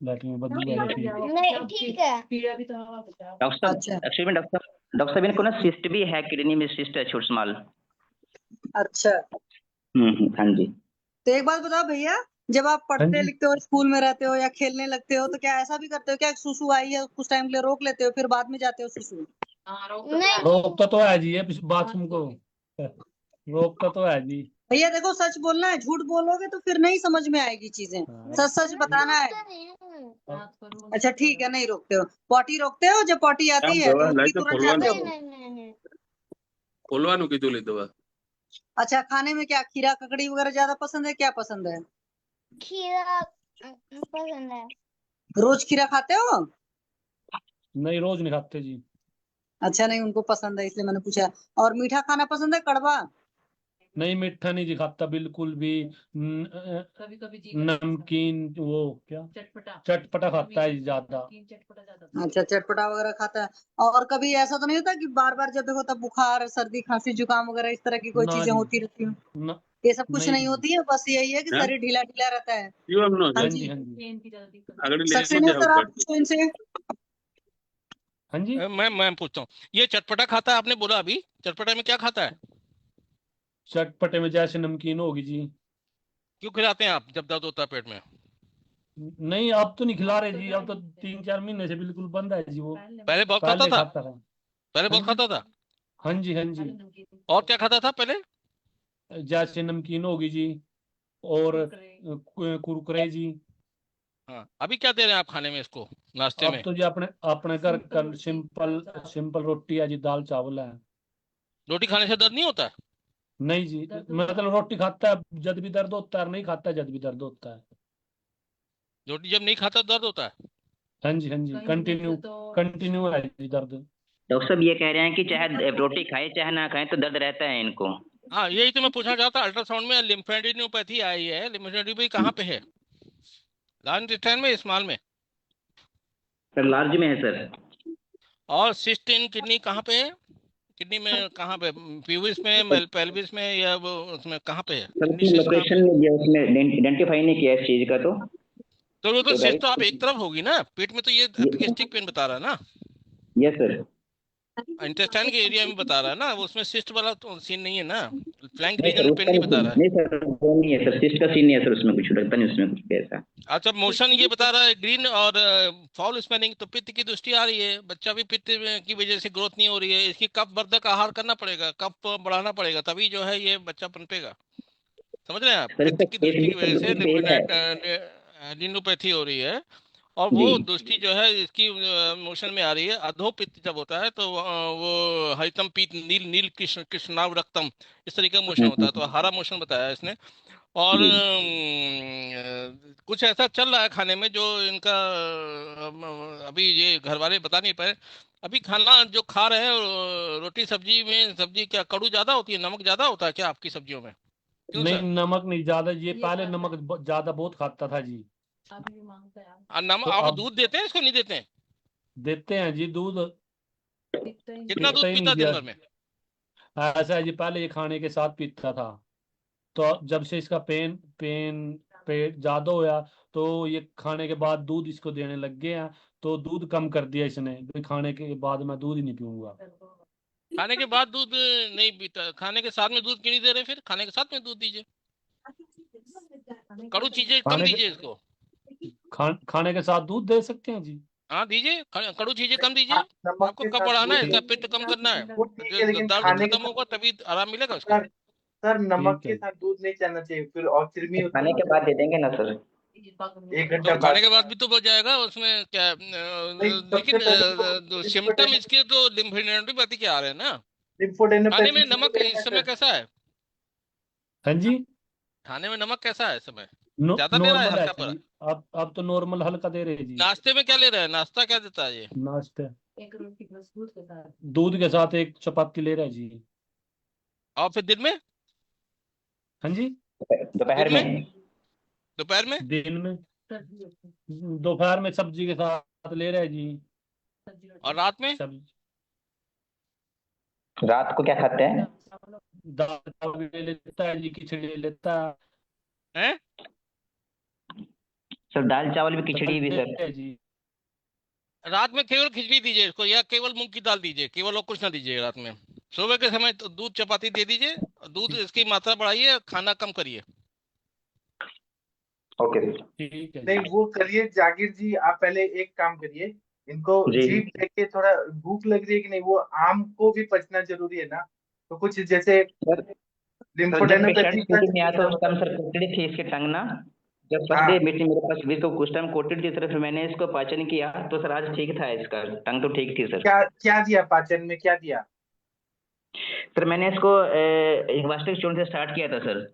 लैट्रिन में बदबू आ रही थी। नहीं ठीक है। डॉक्टर साहब, अच्छा एक्चुअली में डॉक्टर साहब इनको ना सिस्ट भी है, किडनी में सिस्ट है, छोटा स्मॉल। अच्छा, हाँ जी। तो एक बात बताओ भैया, जब आप हाँ पढ़ते जी लिखते हो, स्कूल में रहते हो या खेलने लगते हो, तो क्या ऐसा भी करते हो क्या, सुसु आई है कुछ टाइम के लिए रोक लेते हो फिर बाद में जाते हो सुसु? नहीं रोकता तो है जी, ये बाथरूम को रोकता तो है जी। भैया देखो, सच बोलना है, झूठ बोलोगे तो फिर नहीं समझ में आएगी चीजें। हाँ। सच सच बताना है। रोकता नहीं हूँ। अच्छा ठीक है, नहीं रोकते हो। पॉटी रोकते हो? जब पॉटी आती है तो उल्टी तुरंत जाते हो? नहीं। खोलवानु कीधું ली दवा। अच्छा, खाने में क्या खीरा ककड़ी वगैरह ज्यादा पसंद है, क्या पसंद है? खीरा पसंद है। रोज खीरा खाते हो? नहीं रोज नहीं खाते जी। अच्छा, नहीं उनको पसंद है इसलिए मैंने पूछा। और मीठा खाना पसंद है, कड़वा? नहीं मीठा नहीं जी खाता बिल्कुल भी। नमकीन वो क्या चटपटा खाता है ज्यादा। अच्छा, चटपटा वगैरह खाता है। और कभी ऐसा तो नहीं होता कि बार बार जब देखो तब बुखार सर्दी खांसी जुकाम वगैरह इस तरह की कोई ना चीजें जी होती रहती हैं? ना ये सब कुछ नहीं नहीं होती है, बस यही है कि हाँ? शरीर ढीला ढीला रहता है। You have no हाँ हाँ sense. जी जी, हाँ जी अगर ले सक्सेना लीजिए सर, आप ऊपर। पूछो इनसे। हाँ जी। मैं पूछता हूँ, ये चटपटा खाता है आपने बोला अभी, चटपटा में क्या खाता है? चटपटे में जैसे नमकीन होगी जी। क्यों खिलाते हैं आप जब दर्द होता है पेट में? नहीं अब तो नहीं खिला रहे जी, अब तो 3-4 महीने से बिल्कुल बंद है जी वो। पहले बहुत खाता पहले था? खाता था। पहले हाँ बहुत जी खाता था? हाँ जी हाँ जी। और क्या खाता था पहले? जैसे नमकीन होगी जी, और कुरकुरे जी। हाँ, अभी क्या दे रहे हैं आप खाने में इसको, नाश्ते अब में? तो जी अपने अपने घर का सिंपल सिंपल रोटी है जी, दाल चावल है। रोटी खाने से दर्द नहीं होता है? नहीं जी मतलब रोटी खाता है जब भी दर्द होता है, और नहीं खाता है जब भी दर्द होता है। रोटी जब नहीं खाता दर्द होता है? हाँ जी कंटिन्यू है जी दर्द। डॉक्टर साहब ये कह रहे हैं कि चाहे रोटी खाए चाहे ना खाए तो दर्द रहता है इनको। हाँ, यही तो मैं पूछना चाहता। अल्ट्रासाउंड में लिम्फेडिनोपैथी आई है, लिम्फेडिनोपैथी कहाँ पे है? लार्ज इंटेस्टाइन में, स्मॉल में? सर लार्ज में है सर। और सिस्ट इन किडनी कहाँ पे है? किडनी में कहाँ पे, प्यूबिस में, पेल्विस में, या वो उसमें कहाँ पे है सर किडनी उसमें सिस्ट कहाँ पे? लोकेशन में उसमें आइडेंटिफाई नहीं किया इस चीज का, तो वो तो सिस्ट राइट। तो आप एक तरफ होगी ना, पेट में तो ये गैस्ट्रिक पेन बता रहा है ना, यस सर। इंटेस्टाइन के एरिया में बता रहा है ना, वो उसमें सिस्ट वाला तो सीन नहीं है ना, फ्लैंक नहीं रीजन सर में उसका पेन नहीं बता रहा है। नहीं सर, वो नहीं है सर, सिस्ट का सीन नहीं है सर, उसमें कुछ लगता नहीं, उसमें कुछ भी ऐसा। अच्छा, मोशन ये बता रहा है ग्रीन और फाउल स्मेलिंग, तो पित्त की दृष्टि आ रही है, बच्चा भी पित्त की वजह से ग्रोथ नहीं हो रही है, इसकी कफ वर्धक आहार करना पड़ेगा, कफ बढ़ाना पड़ेगा, तभी जो है ये बच्चा पनपेगा। समझ रहे हैं आप? सर पित्त इसका की दृष्टि की वजह से पेट है। लिम्फोपैथी हो रही है, और वो जी दृष्टि जो है इसकी मोशन में आ रही है। अधो पित्त जब होता है तो वो हरितम पीत नील नील कृष्ण कृष्णाव रक्तम, इस तरीके का मोशन होता है। तो हरा मोशन बताया इसने। और जी कुछ ऐसा चल रहा है खाने में जो इनका अभी ये घर वाले बता नहीं पाए। अभी खाना जो खा रहे हैं रोटी सब्जी में, सब्जी क्या कड़ू ज्यादा होती है, नमक ज्यादा होता है क्या आपकी सब्जियों में? क्यों नहीं, सर? नमक नहीं ज्यादा, ये पहले नमक ज्यादा बहुत खाता था जी। नमक तो आप अब दूध देते हैं इसको, नहीं देते हैं? देते हैं जी दूध, कितना दूध पीता ही पीता नहीं है दिन दिया। भर में? ऐसा है जी, पहले ये खाने के साथ पीता था, तो जब से इसका पेन पेन पेट ज्यादा होया, तो ये खाने के बाद दूध इसको देने लग गए हैं। तो दूध कम कर दिया इसने, भी खाने के बाद मैं दूध ही नहीं पीऊंगा। खाने के बाद दूध नहीं पीता? खाने के साथ में दूध क्यों नहीं दे रहे? फिर खाने के साथ में दूध दीजिए, कड़ू चीजें कम खाने के दीजिए इसको। खाने के साथ दूध दे सकते हैं जी। हाँ दीजिए, कड़ू चीजें कम दीजिए। हाँ, नमक आपको के कब साथ बढ़ाना है? दूध इसका नहीं, पित्त कम करना है। वो ठीक है, लेकिन दर्द खाने के खत्म होगा तभी आराम मिलेगा उसको। सर सर नमक ठीक के है। साथ दूध नहीं चलना चाहिए, फिर और कृमि खाने उत्पन्न के बाद दे देंगे ना सर। एक तो घंटा खाने बाद। के बाद भी तो हो जाएगा उसमें क्या नहीं, लेकिन सबसे पहले तो सिम्टम इसके तो लिम्फेडेनोपैथी के आ रहे हैं ना। खाने लिम्फोडेनोपैथी में ठीक नमक रहेगा इस समय सर। कैसा है? हाँ जी, खाने में नमक कैसा है इस समय? ज्यादा ले रहा है, नॉर्मल है हल्का पड़ा? जी। अब तो नॉर्मल हल्का दे रहे जी। नाश्ते में क्या ले रहा है? नाश्ता क्या देता है ये? नाश्ता दूध के साथ एक चपाती ले रहा है जी। और फिर दिन में? हाँ जी, दोपहर दिन में? में दोपहर में? दिन में, दोपहर में सब्जी के साथ ले रहा है जी। और रात में? सब्जी, रात को क्या खाते हैं? दाल चावल भी ले लेता है जी, खिचड़ी ले लेता हैं? सर दाल चावल भी खिचड़ी भी है सर। जी। रात में केवल खिचड़ी दीजिए इसको, या केवल मूंग की दाल दीजिए, केवल और कुछ ना दीजिए रात में। सुबह के समय तो दूध चपाती दे दीजिए, दूध इसकी मात्रा बढ़ाइए, खाना कम करिए। ओके ठीक है नहीं जी। वो करिए जागीर जी, आप पहले एक काम करिए, इनको जी जीभ देख के थोड़ा भूख लग रही है कि नहीं, वो आम को भी पचना जरूरी है ना। तो कुछ जैसे सर। सर जब लिम्फोडेनोपैथी पेशेंट प्लस मीटिंग में आया था उस टाइम सर कोटेड थी इसकी टंग ना। जब फर्स्ट हाँ डे मीटिंग मेरे पास हुई तो कुछ टाइम कोटेड थी सर, फिर मैंने इसको पाचन किया तो सर आज ठीक था, इसका टंग तो ठीक थी सर। क्या क्या दिया पाचन में, क्या दिया? सर मैंने इसको इन्वास्टिक चूर्ण से स्टार्ट किया था सर,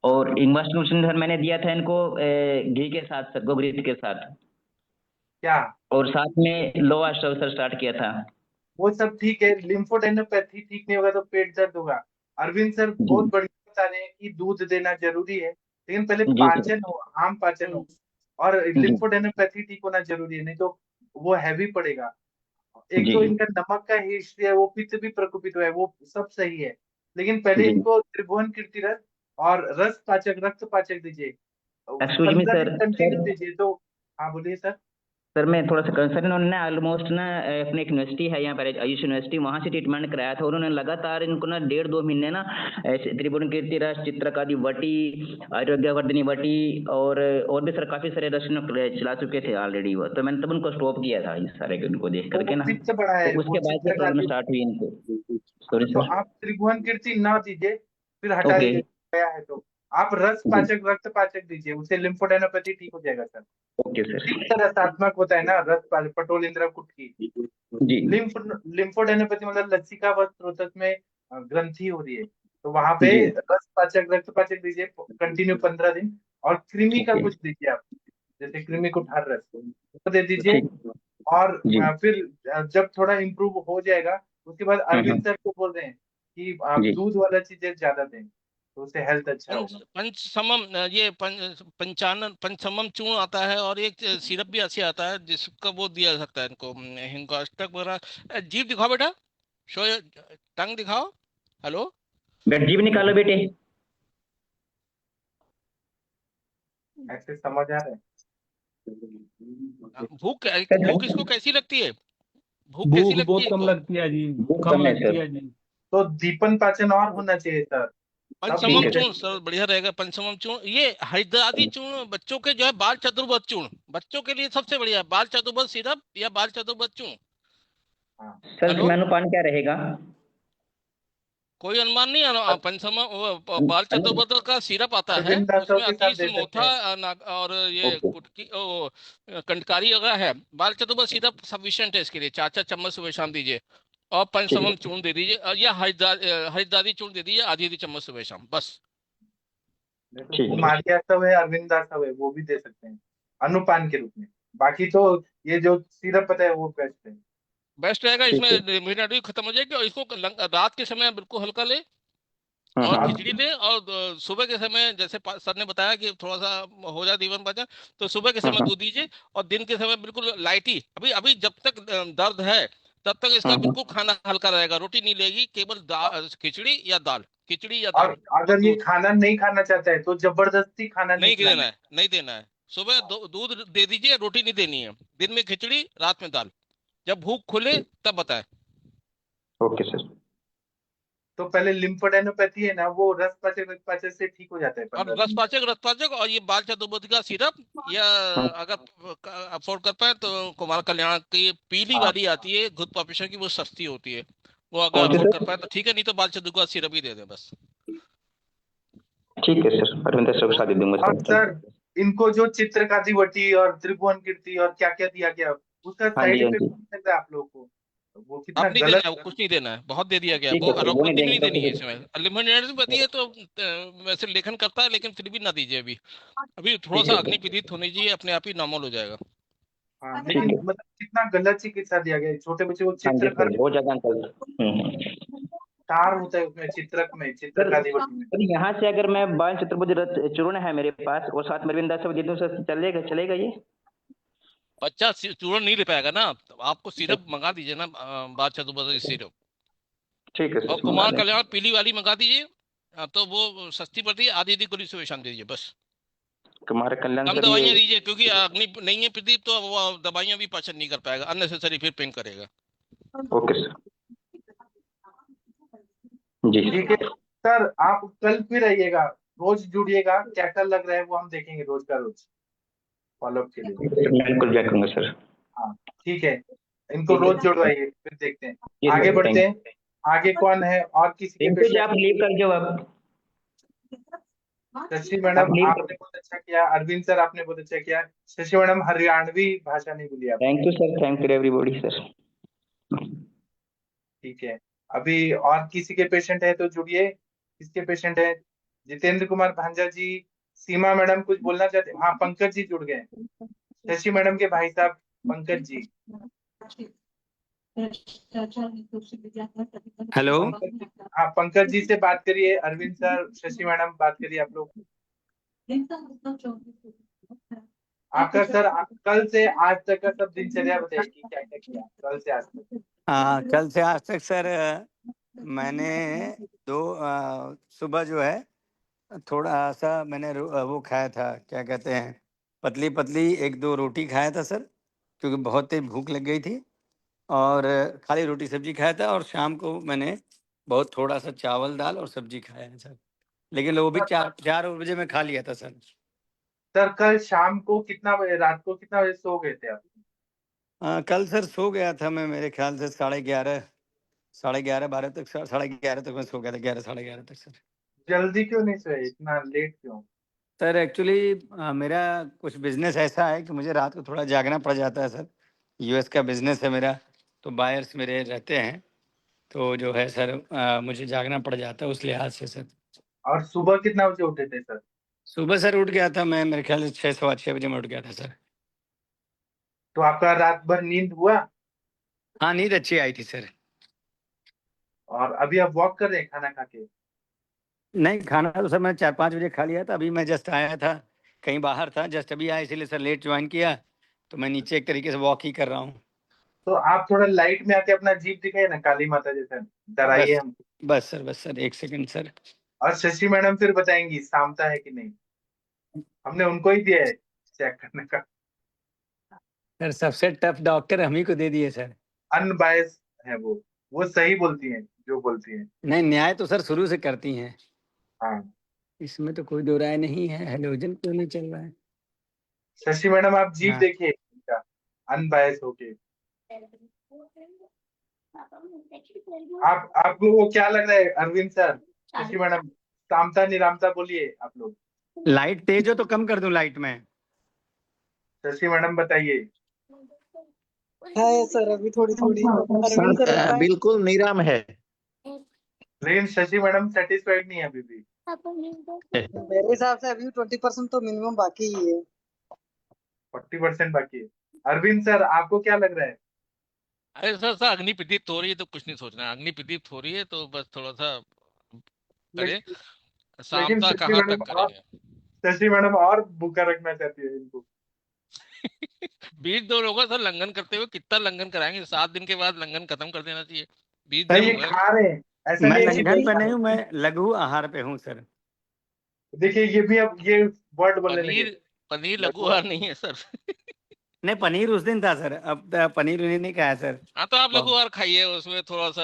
और इन्वास्टिक चूर्ण सर मैंने दिया था इनको घी के साथ सर, गोघृत के साथ, क्या और साथ में लोहा स्टव सर स्टार्ट किया था। वो सब ठीक है, लिम्फोडेनोपैथी ठीक नहीं होगा तो पेट दर्द होगा। अरविंद सर जी बहुत बढ़िया बता रहे हैं कि दूध देना जरूरी है, लेकिन पहले जी सर। पाचन हो, आम पाचन हो, और जी लिम्फोडेनोपैथी ठीक होना जरूरी है, नहीं तो वो हैवी पड़ेगा। एक जी तो इनका नमक का हिस्ट्री है, वो पित्त भी प्रकोपित हुआ है, वो सब सही है, लेकिन पहले जी इनको त्रिभुवन कीर्ति रस और रस पाचक रक्त पाचक दीजिए, एक्सक्यूज मी 15 दिन सर। कंटिन्यू दीजिए तो। हाँ बोलिए सर। सर मैं थोड़ा सा कंसर्न, उन्होंने ना ऑलमोस्ट ना अपने एक यूनिवर्सिटी है यहाँ पर आयुष यूनिवर्सिटी, वहाँ से ट्रीटमेंट कराया था। उन्होंने लगातार इनको ना 1.5-2 महीने ना ऐसे त्रिभुवन कीर्ति रस, चित्रकादि वटी, आरोग्यवर्धिनी वटी और भी सर काफी सारे रस चला चुके थे ऑलरेडी वो, तो मैंने तब उनको स्टॉप किया था इस सारे उनको देख तो करके वो ना। पित्त बड़ा है, तो वो उसके बाद से प्रॉब्लम चित्रकादि, स्टार्ट हुई इनको। सॉरी तो सर। आप त्रिभुवन कीर्ति ना दीजिए, फिर हटा ओके दीजिए गया है तो। आप रस जी पाचक रक्त पाचक दीजिए, उससे लिम्फोडेनोपैथी ठीक हो जाएगा सर। Okay sir. पित्त रसात्मक होता है ना, रस पाचक, पटोल इंद्र कुटकी। जी लिम्फ लिम्फोडेनोपैथी मतलब लसिका व स्रोतस में ग्रंथि हो रही है, तो वहां पे जी रस पाचक रक्त पाचक दीजिए कंटिन्यू 15 दिन, और कृमि का ओके कुछ दीजिए आप, जैसे कृमि कुठार रस वो दे दीजिए। ठीक और जी फिर जब थोड़ा इम्प्रूव हो जाएगा, उसके बाद अरविंद सर को बोल रहे हैं कि आप जी दूध वाला चीजें ज्यादा दें, तो उससे हेल्थ अच्छा पंच होगा। पंचसमम ये पंचानन पंचसमम चूर्ण आता है, और एक सिरप भी अच्छी आता है जिसका वो दिया जा सकता है इनको, इनको अष्टक वगैरह। जीभ दिखाओ बेटा, शो टंग दिखाओ। हेलो, बेटा जीभ निकालो बेटे। ऐसे समझ आ रहा है? भूख सर भूख इसको कैसी लगती है? भूख कैसी भूख लगती है बहुत कम इनको? लगती है जी, भूख कम कम है लगती सर। है जी। तो दीपन पाचन और होना चाहिए सर, तब पंचमम ठीक है भूख चूर्ण सर। सर बढ़िया रहेगा। पंचमम चूर्ण, ये हैदराबादी चूर्ण बच्चों के जो है, बाल चतुर्भुज चूर्ण बच्चों के लिए सबसे बढ़िया है। बाल चतुर्भुज सिरप या बाल चतुर्भुज चूर्ण। हाँ सर हेलो, इसमें अनुपान क्या रहेगा? कोई अनुमान नहीं है। पंचसमा वो बाल चतुर्भुज का सिरप आता है, अरविंद दास उसमें के साथ अतीश दे सकते मोथा हैं। और ये कुटकी कंटकारी वगैरह है। बाल चतुर्भुज सिरप सफिशिएंट है इसके लिए। 4 चम्मच सुबह शाम दीजिए। और पंचसमम चूर्ण दे दीजिए, या हरिद्रारी चूर्ण दे दीजिए आधी चम्मच सुबह शाम, बस। कुमारिया सब है, अरविंद दास सब है, वो भी दे सकते हैं अनुपान के रूप में। बाकी तो ये जो सिरप पता है वो बेस्ट है। बेस्ट रहेगा। इसमें इम्यूनिटी खत्म हो जाएगी। और इसको रात के समय बिल्कुल हल्का ले और खिचड़ी दे। और सुबह के समय जैसे सर ने बताया कि थोड़ा सा हो जाए दीवन पाचन, तो सुबह के समय दूध दीजिए। और दिन के समय बिल्कुल लाइट ही। अभी अभी जब तक दर्द है तब तक इसका बिल्कुल खाना हल्का रहेगा। रोटी नहीं लेगी, केवल खिचड़ी या दाल, खिचड़ी या दाल। और अगर ये खाना नहीं खाना चाहता है तो जबरदस्ती खाना नहीं नहीं खिलाना देना है। है, नहीं देना है। सुबह दूध दे दीजिए, रोटी नहीं देनी है। दिन में खिचड़ी, रात में दाल। जब भूख खुले तब बताएं। Okay sir. तो पहले लिम्फोडेनोपैथी है ना, वो रक्त से ठीक हो जाता है और 15 दिन में। रसपाचक और ये बाल चतुर्भुज का सिरप, या अगर अफोर्ड कर पाए तो कुमार कल्याण की पीली वाली आती है घुट ऑपरेशन की, वो सस्ती होती है। वो अगर कौन सी अफोर्ड सर? कर पाए तो ठीक है, नहीं तो बाल चतुर्भुज का सिरप ही दे दें बस। ठीक है सर, अरविंद दास को शादी दूंगा और सर। सर इनको जो चित्रकादिवटी और त्रिभुवन कीर्ति और क्या क्या दिया गया, उसका हाँ साइड जी, हाँ इफेक्ट जी। लग रहा है आप लोगों को? वो कितना अब नहीं गलत देना है, कुछ नहीं देना है, बहुत दे दिया गया। ठीक वो है सर, वो नहीं अलोपैथी नहीं देंगे देनी है तो इसमें। लिमोनियासिस है तो वैसे लेखन करता है, लेकिन फिर भी ना दीजिए अभी। अभी थोड़ा ठीक सा है अग्नि सर। पीड़ित होनी चाहिए, अपने आप ही नॉर्मल हो जाएगा। हाँ, ठीक लेकिन है। मतलब कितना गलत चिकित्सा दिया गया है। छोटे बच्चे को हाँ जी चित्र सर, बहुत ज्यादा अंकल। तार होता है उसमें, चित्रक में, सर चित्रकादिवटी में। सर, यहाँ से अगर मैं बाल चतुर्भुज चूर्ण है मेरे पास और साथ में अरविंद दास को दे दूं सर, चलेगा ये? बच्चा चूर्ण नहीं ले पाएगा ना, तो आपको सिरप मंगा दीजिए ना, बाल चतुर्भुज सिरप। ठीक है और सर, मंगा कुमार दें। कल्याण पीली वाली मंगा दीजिए। तो वो सस्ती पड़ती है, आधी गोली सुबह शाम दे दीजिए बस। कुमार कल्याण कम सर ये। दवाइयाँ दीजिए, क्योंकि अग्नि नहीं है प्रदीप, तो वो दवाइयाँ भी पाचन नहीं कर पाएगा, अननेसेसरी फिर पेन करेगा। Okay sir. जी ठीक है सर, आप कल फिर आइएगा, रोज जुड़िएगा, क्या क्या लग रहा है वो हम देखेंगे रोज का रोज फॉलोअप के लिए। मैं बिल्कुल ज्वाइन करूंगा सर। हाँ ठीक है, इनको रोज जुड़वाइए, फिर देखते हैं। जी आगे सर, बढ़ते हैं। आगे कौन है और किसी के थैंक यू जी, आप पेशेंट? लीव कर दो आप। शशि आप मैडम लीव आपने बहुत अच्छा किया, अरविंद सर आपने बहुत अच्छा किया। शशि मैडम हरियाणवी भाषा नहीं बोली आप। Thank you sir, thank you everybody sir. ठीक है, अभी और किसी के पेशेंट है तो जुड़िए। किसके पेशेंट है? जितेंद्र कुमार भांजा जी, सीमा मैडम कुछ बोलना चाहते? हाँ, पंकज जी जुड़ गए। शशि मैडम के भाई साहब पंकज जी। हेलो। हाँ, पंकज जी से बात करिए। अरविंद सर, शशि मैडम, बात करिए आप लोग। आपका सर कल से आज तक का सब दिनचर्या बताइए कि क्या क्या किया कल से आज तक। हाँ, कल से आज तक सर मैंने सुबह जो है थोड़ा सा मैंने वो खाया था, क्या कहते हैं, पतली पतली 1-2 रोटी खाया था सर, क्योंकि बहुत तेज भूख लग गई थी। और खाली रोटी सब्जी खाया था। और शाम को मैंने बहुत थोड़ा सा चावल दाल और सब्जी खाया है सर, लेकिन वो भी 4 बजे में खा लिया था सर। सर कल शाम को कितना बजे, रात को कितना बजे सो गए थे आप? कल सर सो गया था मैं, मेरे ख्याल से 11:30 12:30 तक, 11:30 तक मैं सो गया था, 11 साढ़े 11 तक सर। जल्दी क्यों नहीं सोए, इतना लेट क्यों? सर एक्चुअली मेरा कुछ बिजनेस ऐसा है कि मुझे रात को थोड़ा जागना पड़ जाता है सर। यूएस का बिजनेस है मेरा, तो बायर्स मेरे रहते हैं, तो जो है सर मुझे जागना पड़ जाता है उस लिहाज से सर। और सुबह कितना बजे उठे थे सर? सुबह सर उठ गया था मैं, मेरे ख्याल से 6 सवा 6 बजे में उठ गया था सर। तो आपका रात भर नींद हुआ? हाँ, नींद अच्छी आई थी सर। और अभी आप वॉक कर रहे हैं खाना खा के? नहीं, खाना तो सर मैं 4-5 बजे खा लिया था। अभी मैं जस्ट आया था, कहीं बाहर था, जस्ट अभी आया, इसीलिए सर लेट ज्वाइन किया, तो मैं नीचे एक तरीके से वॉक ही कर रहा हूँ। तो आप थोड़ा लाइट में आके अपना जीप दिखाइए ना, काली माता जैसा डराइए हम। बस सर 1 सेकंड सर। और शशि मैडम फिर बताएंगी सामता है कि नहीं, हमने उनको ही दिया है चेक करने का। सर सबसे टफ डॉक्टर हम ही को दे दिए सर। अनबायस है वो सही बोलती हैं जो बोलती हैं। नहीं, न्याय तो सर शुरू से करती हैं, हाँ, इसमें तो कोई दो राय नहीं है। हेलोजन क्यों नहीं चल रहा है? शशि मैडम आप जीप हाँ। देखिए, अनबायस होके। आप आपको वो क्या लग रहा है अरविंद सर, शशि मैडम? सामता निरामता बोलिए आप लोग। लाइट तेज हो तो कम कर दूं लाइट में? शशि मैडम बताइए। है सर, अभी थोड़ी थोड़ी। अरविंद सर बताएं। बिल्कुल निराम है। लेकिन शशि मैडम सेटिस्फाइड नहीं है अभी भी। मेरे हिसाब से अभी 20% तो मिनिमम बाकी ही है। 40% बाकी है। अरविंद सर आपको क्या लग रहा है? अरे सर सर अग्नि प्रदीप्त हो रही है तो कुछ नहीं सोचना, अग्नि प्रदीप्त हो रही है तो बस थोड़ा सा करें, लेकिन शामता शशि कहाँ मैडम तक करेंगे। शशि मैडम और भूखा रखना चाहती है इनको। बीस दिन होगा सर लंघन करते हुए, कितना लंघन कराएंगे? 7 दिन के बाद लंघन खत्म कर देना चाहिए। 20 सर दिन ये हो गए। खा रहे हैं, ऐसा मैं नहीं है कि लंघन नहीं पे खा नहीं रहे। हूँ, मैं लघु आहार पे हूँ सर। देखिए ये भी अब ये वर्ड बोलने लगे। पनीर पनीर लघु आहार नहीं है सर। नहीं, पनीर उस दिन था सर, अब तो पनीर उन्हें नहीं खाया सर। हाँ तो आप लघु बहुत- आहार खाइए, उसमें थोड़ा सा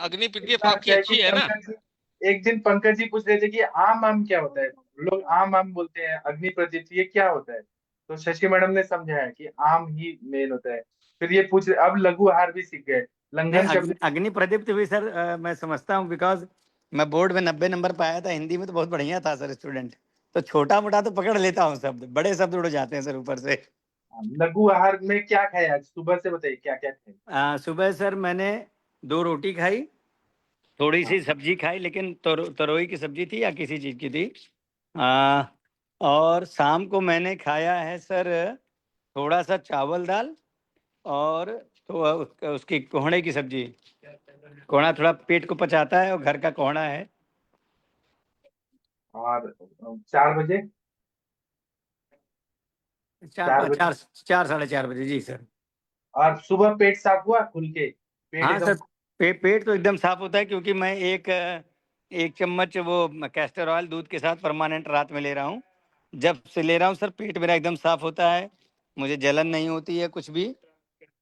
अग्नि प्रदीप्त बात आपकी क्या है अच्छी कि है ना। पंकज जी, एक दिन पंकज जी पूछ रहे थे कि आम आम क्या होता है। लोग आम आम बोलते हैं, अग्नि प्रदीप्त ये क्या होता है? तो शशि मैडम ने समझाया कि आम ही मेन होता है। फिर ये पूछ रहे, अब लघु आहार भी सीख गए। नहीं, लंघन शब्द अग्नि प्रदीप्त भी सर मैं समझता हूँ, बिकॉज मैं बोर्ड में 90 नंबर पाया था, हिंदी में तो बहुत बढ़िया था सर स्टूडेंट। तो छोटा मोटा तो पकड़ लेता हूँ शब्द, बड़े शब्द उड़ जाते हैं सर ऊपर से। लघु आहार में क्या खाया आज सुबह से, बताइए क्या क्या खाया? सुबह सर मैंने 2 रोटी खाई, थोड़ी सी हाँ। सब्जी खाई, लेकिन तरोई की सब्जी थी या किसी चीज की थी। आ, और शाम को मैंने खाया है सर थोड़ा सा चावल दाल, और तो उसकी कोहड़े की सब्जी। कोहड़ा थोड़ा पेट को पचाता है और घर का कोहड़ा है। और 4 बजे? 4 बजे। 4-4:30 बजे जी सर। और सुबह पेट साफ हुआ खुल के? पेट हाँ एकदम। सर, पेट तो एकदम साफ होता है, क्योंकि मैं एक चम्मच वो कैस्टर ऑयल दूध के साथ परमानेंट रात में ले रहा हूँ। जब से ले रहा हूँ सर, पेट मेरा एकदम साफ होता है, मुझे जलन नहीं होती है कुछ भी।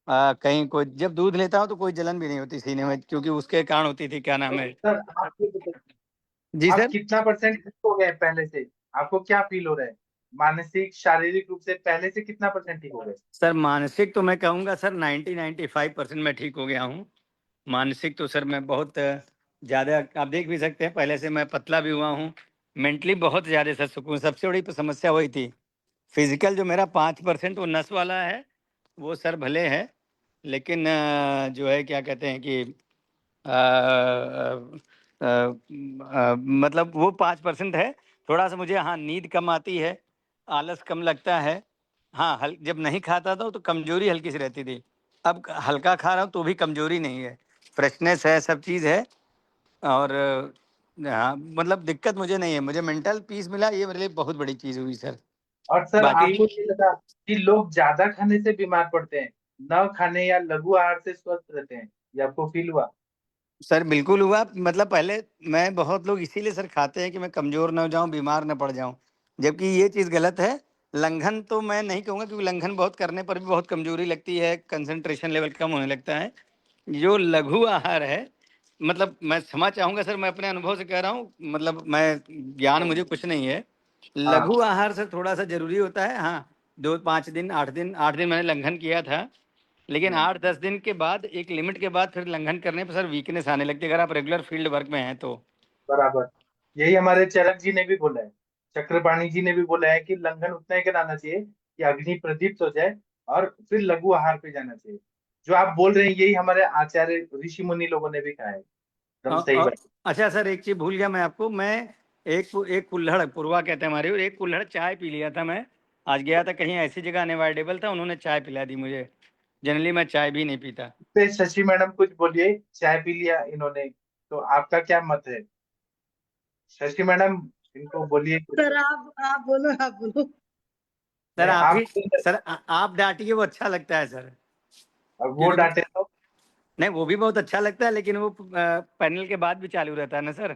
कहीं कोई जब दूध लेता हूँ तो कोई जलन भी नहीं होती सीने में, क्योंकि उसके कारण होती थी, क्या नाम तो है। सर आप ये बताइए, जी आप सर। कितना परसेंट ठीक हो गए पहले से? आपको क्या फील हो रहा है? मानसिक शारीरिक रूप से पहले से कितना परसेंट ठीक हो गए? सर मानसिक तो मैं कहूँगा सर 90-95% मैं ठीक हो गया हूँ। मानसिक तो सर मैं बहुत ज़्यादा, आप देख भी सकते हैं, पहले से मैं पतला भी हुआ हूँ। मेंटली बहुत ज़्यादा सर सुकून, सबसे बड़ी समस्या वही थी। फिजिकल जो मेरा 5% वो नस वाला है, वो सर भले है, लेकिन जो है क्या कहते हैं कि मतलब वो 5% है। थोड़ा सा मुझे, हाँ, नींद कम आती है, आलस कम लगता है। हाँ, जब नहीं खाता था तो कमजोरी हल्की सी रहती थी। अब हल्का खा रहा हूँ तो भी कमजोरी नहीं है, फ्रेशनेस है, सब चीज़ है। और हाँ, मतलब दिक्कत मुझे नहीं है, मुझे मेंटल पीस मिला, ये मेरे लिए बहुत बड़ी चीज़ हुई सर। और सर बाकी आपको ये लगा कि लोग ज्यादा खाने से बीमार पड़ते हैं, न खाने या लघु आहार से स्वस्थ रहते हैं, ये आपको फील हुआ? सर बिल्कुल हुआ, मतलब पहले मैं, बहुत लोग इसीलिए सर खाते हैं कि मैं कमजोर ना हो जाऊं, बीमार ना पड़ जाऊं, जबकि ये चीज़ गलत है। लंघन तो मैं नहीं कहूँगा, क्योंकि लंघन बहुत करने पर भी बहुत कमजोरी लगती है, कंसंट्रेशन लेवल कम होने लगता है। जो लघु आहार है, मतलब मैं क्षमा चाहूँगा सर, मैं अपने अनुभव से कह रहा हूँ, मतलब मैं, ज्ञान मुझे कुछ नहीं है। हाँ। लघु आहार सर थोड़ा सा जरूरी होता है। हाँ, 2-5 दिन, 8 दिन मैंने लंघन किया था, लेकिन 8-10 दिन के बाद, एक लिमिट के बाद फिर लंघन करने पर सर वीकनेस आने लगती है, अगर आप रेगुलर फील्ड वर्क में हैं तो। बराबर, यही हमारे चरक जी ने भी बोला है, चक्रपाणी जी ने भी बोला है कि लंघन उतना ही कराना चाहिए कि अग्नि प्रदीप्त हो जाए, और फिर लघु आहार पे जाना चाहिए। जो आप बोल रहे हैं यही हमारे आचार्य ऋषि मुनि लोगों ने भी कहा है, एकदम सही बात। अच्छा सर, एक चीज भूल गया मैं आपको, मैं एक कुल्हड़, पुरवा कहते हैं हमारे, और एक कुल्हड़ चाय पी लिया था मैं। आज गया था कहीं, ऐसी जगह अनअवॉइडेबल था, उन्होंने चाय पिला दी मुझे। जनरली मैं चाय भी नहीं पीता। पे शशि मैडम कुछ बोलिए, चाय पी लिया इन्होंने, तो आपका क्या मत है? शशि मैडम इनको बोलिए कुछ। सर आप बोलो, आप बोलो। सर नहीं, आप आप ही, सर आप डांटिए, वो अच्छा लगता है सर। अब वो क्योंकि डांटे तो? नहीं, वो भी बहुत अच्छा लगता है, लेकिन वो पैनल के बाद भी चालू रहता है ना सर।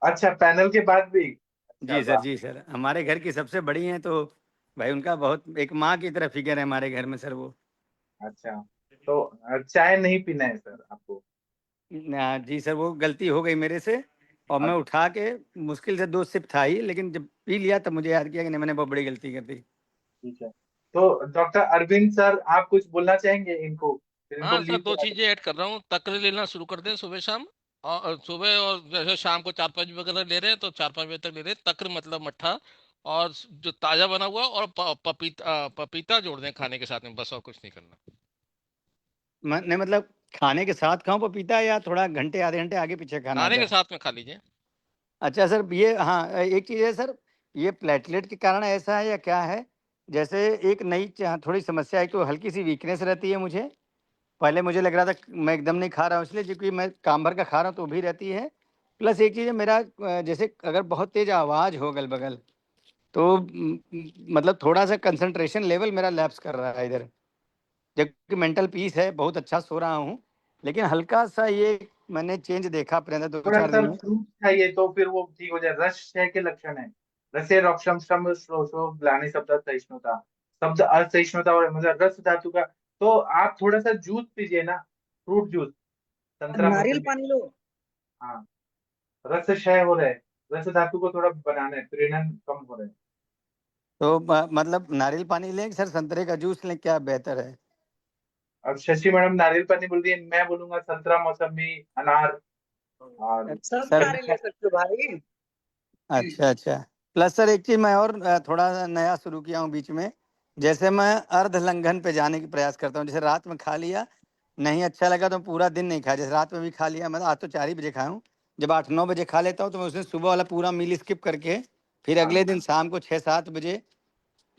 अच्छा, पैनल के बाद भी? अच्छा जी सर, वाह। जी सर, हमारे घर की सबसे बड़ी हैं, तो भाई उनका बहुत एक माँ की तरह फिगर है हमारे घर में सर वो। अच्छा, तो चाय नहीं पीना है सर आपको? जी सर, वो गलती हो गई मेरे से, और मैं उठा के, मुश्किल से 2 सिप था ही, लेकिन जब पी लिया तब मुझे याद किया कि नहीं, मैंने बहुत बड़ी गलती कर दी। ठीक है। तो डॉक्टर अरविंद सर आप कुछ बोलना चाहेंगे इनको फिर इनको हाँ सर, लीव दो करा चीजें ऐड कर रहा हूँ। तक्र लेना शुरू कर दें सुबह शाम, और सुबह और जैसे शाम को 4-5 बजे अगर ले रहे हैं तो 4-5 बजे तक ले रहे हैं। तक्र मतलब मट्ठा, और जो ताजा बना हुआ, और पपीता जोड़ दें खाने के साथ में, बस और कुछ नहीं करना। नहीं मतलब खाने के साथ खाऊं पपीता, या थोड़ा घंटे आधे घंटे आगे पीछे खाना खाने होता के है? साथ में खा लीजिए। अच्छा सर, ये हाँ एक चीज़ है सर, ये प्लेटलेट के कारण ऐसा है या क्या है? जैसे एक नई थोड़ी समस्या है कि वो हल्की सी वीकनेस रहती है मुझे। पहले मुझे लग रहा था कि मैं एकदम नहीं खा रहा हूँ इसलिए, क्योंकि मैं काम भर का खा रहा हूँ तो भी रहती है। प्लस एक चीज़ है मेरा, जैसे अगर बहुत तेज आवाज़ हो अगल बगल, तो मतलब थोड़ा सा कंसंट्रेशन लेवल मेरा लैप्स कर रहा है इधर, जबकि मेंटल पीस है, बहुत अच्छा सो रहा हूँ, लेकिन हल्का सा ये मैंने चेंज देखा अपने अंदर दो थोड़ा चार सा दिन में। फ्रूट खाइए तो फिर वो ठीक हो जाए। रस क्षय के लक्षण है। रसे रोक्षम श्रम श्रोषो ग्लानि शब्द सहिष्णुता, शब्द असहिष्णुता और मतलब रस धातु का। तो आप थोड़ा सा जूस पीजिए ना, फ्रूट जूस, संतरा नारियल मौसमी। पानी लो। हाँ, रस क्षय हो रहा है, रस धातु को थोड़ा बनाना है, प्रेरण कम हो रहा है। तो मतलब नारियल पानी लें कि सर संतरे का जूस लें, क्या बेहतर है? अब शशि मैडम नारियल पानी बोल रही है, मैं बोलूंगा संतरा मौसमी, अनार और सब सर नारियल ले सकते हो भाई। अच्छा अच्छा। प्लस सर एक चीज मैं और थोड़ा सा नया शुरू किया हूँ बीच में, जैसे मैं अर्ध लंघन पे जाने की प्रयास करता हूँ। जैसे रात में खा लिया, नहीं अच्छा लगा तो पूरा दिन नहीं खाया। जैसे रात में भी खा लिया, मैं आज तो 4 ही बजे खाया हूँ, जब 8-9 बजे खा लेता हूँ तो मैं उसने सुबह वाला पूरा मील स्किप करके फिर हाँ अगले दिन शाम को 6-7 बजे,